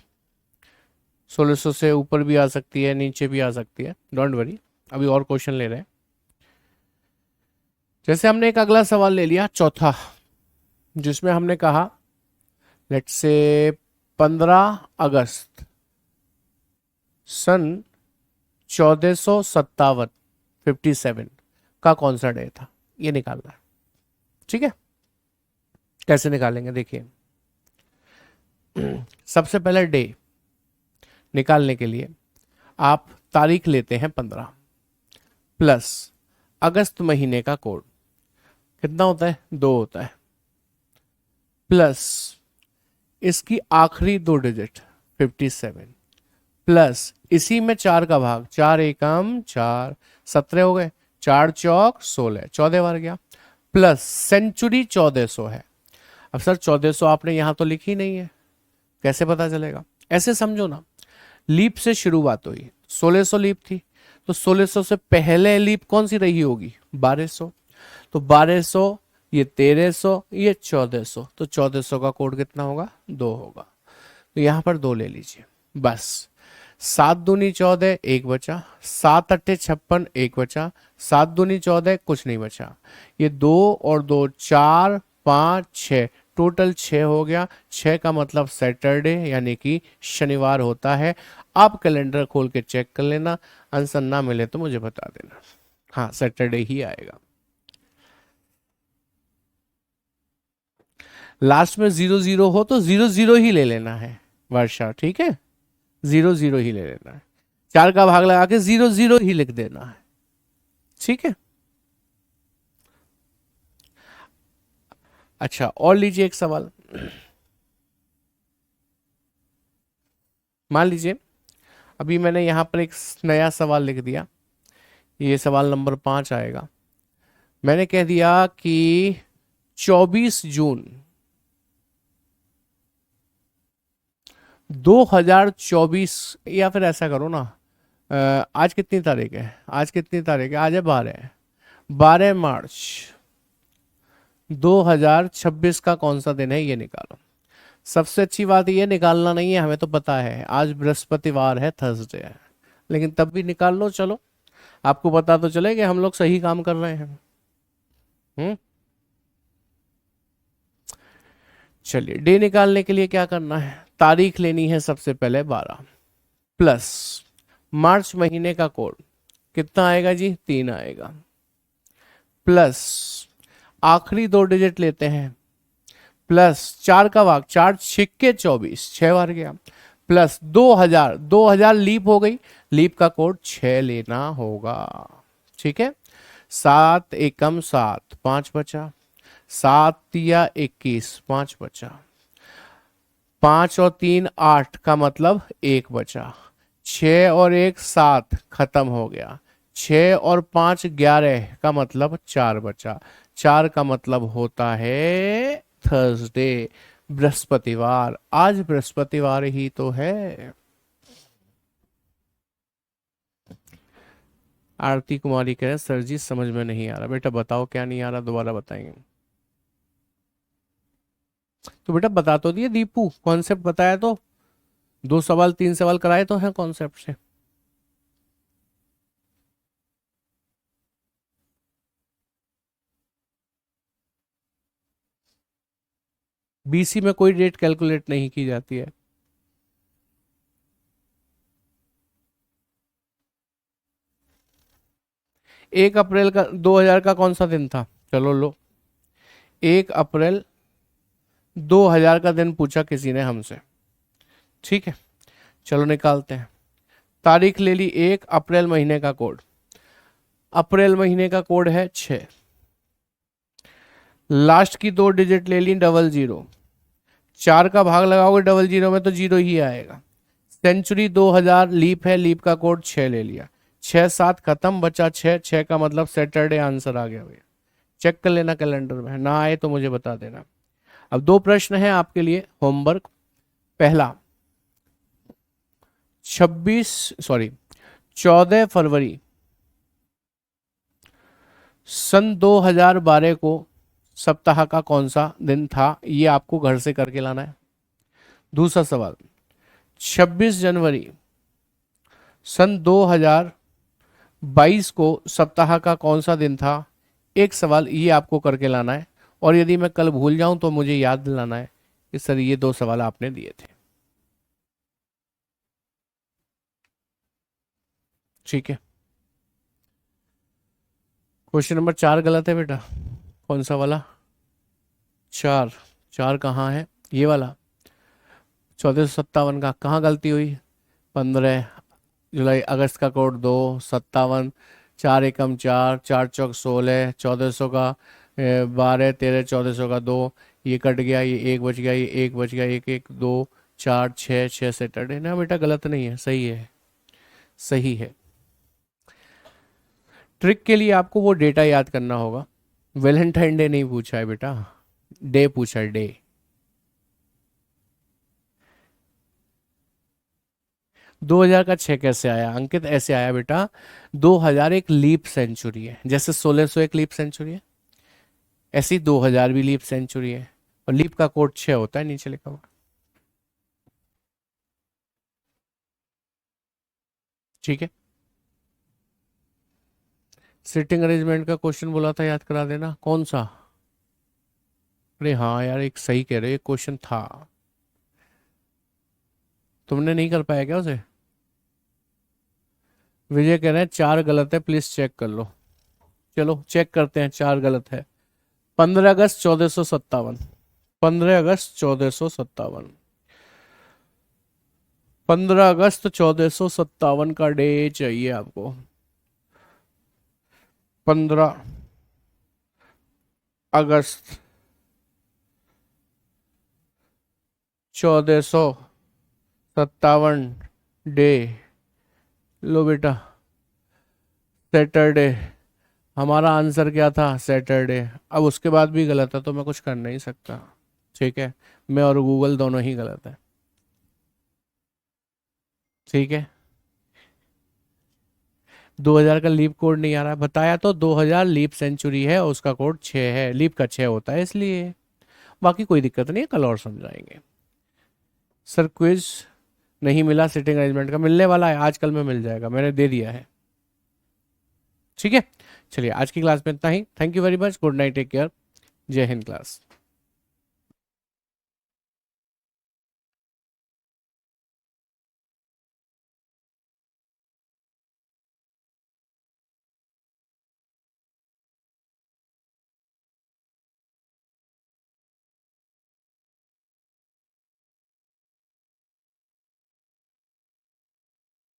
1600 से ऊपर भी आ सकती है, नीचे भी आ सकती है, डोंट वरी। अभी और क्वेश्चन ले रहे हैं। जैसे हमने एक अगला सवाल ले लिया, चौथा। जिसमें हमने कहा लेट्स से 15 अगस्त सन 1457 57 का कौन सा डे था, ये निकालना है। ठीक है, कैसे निकालेंगे देखिए। सबसे पहले डे निकालने के लिए आप तारीख लेते हैं 15 प्लस अगस्त महीने का कोड कितना होता है, 2 होता है, प्लस इसकी आखिरी 2 डिजिट 57 प्लस इसी में 4 का भाग, 4 एकम 4, 17 हो गए, 4 चौक 16, 14 बार गया, प्लस सेंचुरी 1400 है। अब सर 1400 आपने यहां तो लिखी नहीं है, कैसे पता चलेगा? ऐसे समझो ना, लीप से शुरुआत हुई, 1600 लीप थी, तो 1600 से पहले लीप कौन सी रही होगी, 1200, तो 1200, ये 1300, ये 1400, तो 1400 का कोड कितना होगा, 2 होगा, तो यहां पर 2 ले लीजिए बस। 7 दूनी 14, 1 बचा, 7 अट्ठे 56, 1 बचा, 7 दूनी 14, कुछ नहीं बचा, ये 2 और 2 4 5 6, टोटल 6 हो गया। 6 का मतलब सैटरडे यानी कि शनिवार होता है। आप कैलेंडर खोल के चेक कर लेना, आंसर ना मिले तो मुझे बता देना। हाँ, सैटरडे ही आएगा। लास्ट में 00 हो तो 00 ही ले लेना है वर्षा, ठीक है, 00 ही ले लेना है, 4 का भाग लगा के 00 ही लिख देना है, ठीक है। अच्छा, और लीजिए एक सवाल। मान लीजिए अभी मैंने यहां पर एक नया सवाल लिख दिया, ये सवाल नंबर 5 आएगा। मैंने कह दिया कि 24 जून 2024, या फिर ऐसा करो ना, आज कितनी तारीख है, आज है 12 मार्च 2026 का कौन सा दिन है, ये निकालो। सबसे अच्छी बात ये निकालना नहीं है, हमें तो पता है आज बृहस्पतिवार है, थर्सडे है, लेकिन तब भी निकाल लो, चलो आपको पता तो चले कि हम लोग सही काम कर रहे हैं। चलिए, डे निकालने के लिए क्या करना है, तारीख लेनी है सबसे पहले 12 प्लस मार्च महीने का कोड कितना आएगा जी, 3 आएगा, प्लस आखिरी 2 डिजिट लेते हैं, प्लस 4 का भाग, 4 छिक्के 24, 6 बार गया, प्लस 2000 लीप हो गई, लीप का कोड 6 लेना होगा, ठीक है। 7 एकम 7, 5 बचा, 7 तिया 21, 5 बचा, 5 और 3 8 का मतलब 1 बचा, 6 और 1 7, खत्म हो गया, 6 और 5 11 का मतलब 4 बचा, 4 का मतलब होता है थर्सडे, बृहस्पतिवार। आज बृहस्पतिवार ही तो है। आरती कुमारी कह रहे सर जी समझ में नहीं आ रहा। बेटा बताओ क्या नहीं आ रहा, दोबारा बताएंगे। तो बेटा बता तो दिए दीपू, कॉन्सेप्ट बताया तो, 2 सवाल 3 सवाल कराए तो हैं कॉन्सेप्ट से। बीसी में कोई डेट कैलकुलेट नहीं की जाती है। एक अप्रैल का 2000 का कौन सा दिन था, चलो लो, 1 अप्रैल 2000 का दिन पूछा किसी ने हमसे, ठीक है, चलो निकालते हैं। तारीख ले ली 1 अप्रैल महीने का कोड, अप्रैल महीने का कोड है 6, लास्ट की 2 डिजिट ले ली 00, 4 का भाग लगाओगे 00 में तो 0 ही आएगा, सेंचुरी 2000 लीप है, लीप का कोड 6 ले लिया, 6 7 खत्म, बचा 6, 6 का मतलब सैटरडे आंसर आ गया भैया। चेक कर लेना कैलेंडर में, ना आए तो मुझे बता देना। अब 2 प्रश्न है आपके लिए होमवर्क। पहला 14 फरवरी सन 2012 को सप्ताह का कौन सा दिन था, ये आपको घर से करके लाना है। दूसरा सवाल 26 जनवरी सन 2022 को सप्ताह का कौन सा दिन था, एक सवाल ये आपको करके लाना है। और यदि मैं कल भूल जाऊं तो मुझे याद दिलाना है कि सर ये 2 सवाल आपने दिए थे। ठीक है, क्वेश्चन नंबर 4 गलत है बेटा। कौन सा वाला? 4। 4 कहाँ है? ये वाला 1457 का कहाँ गलती हुई? 15 जुलाई अगस्त का कोड 2, 57, 4 एकम 4, 4 चौक 16, 1400 का 12, 13, 1400 का 2, ये कट गया, ये एक बच गया, ये एक बच गया, एक एक 2, 4 6 6 सैटरडे ना बेटा, गलत नहीं है, सही है, सही है। ट्रिक के लिए आपको वो डेटा याद करना होगा। वैलेंटाइन डे नहीं पूछा है बेटा, डे पूछा है, डे। 2000 का 6 कैसे आया अंकित? ऐसे आया बेटा, 2000 एक लीप सेंचुरी है, जैसे 1600 एक लीप सेंचुरी है, ऐसी 2000 भी लीप सेंचुरी है, और लीप का कोड 6 होता है नीचे लिखा हुआ। ठीक है, सिटिंग अरेंजमेंट का क्वेश्चन बोला था, याद करा देना कौन सा। अरे हाँ यार, एक सही कह रहे हो, एक क्वेश्चन था, तुमने नहीं कर पाया क्या उसे? विजय कह रहे हैं 4 गलत है, प्लीज चेक कर लो। चलो चेक करते हैं, 4 गलत है। 15 अगस्त 1457, 15 अगस्त 1457, 15 अगस्त 1457 का डे चाहिए आपको। 15 अगस्त 1457 डे। लो बेटा, सैटरडे। हमारा आंसर क्या था? सैटरडे। अब उसके बाद भी गलत है तो मैं कुछ कर नहीं सकता। ठीक है, मैं और गूगल दोनों ही गलत है। ठीक है, 2000 का लीप कोड नहीं आ रहा है, बताया तो 2000 लीप सेंचुरी है और उसका कोड 6 है, लीप का 6 होता है इसलिए। बाकी कोई दिक्कत नहीं है, कल और समझाएंगे। सर क्विज नहीं मिला, सिटिंग अरेंजमेंट का मिलने वाला है, आज कल में मिल जाएगा, मैंने दे दिया है। ठीक है, चलिए आज की क्लास में इतना ही। Thank you very much, good night, take care, Jai Hind class.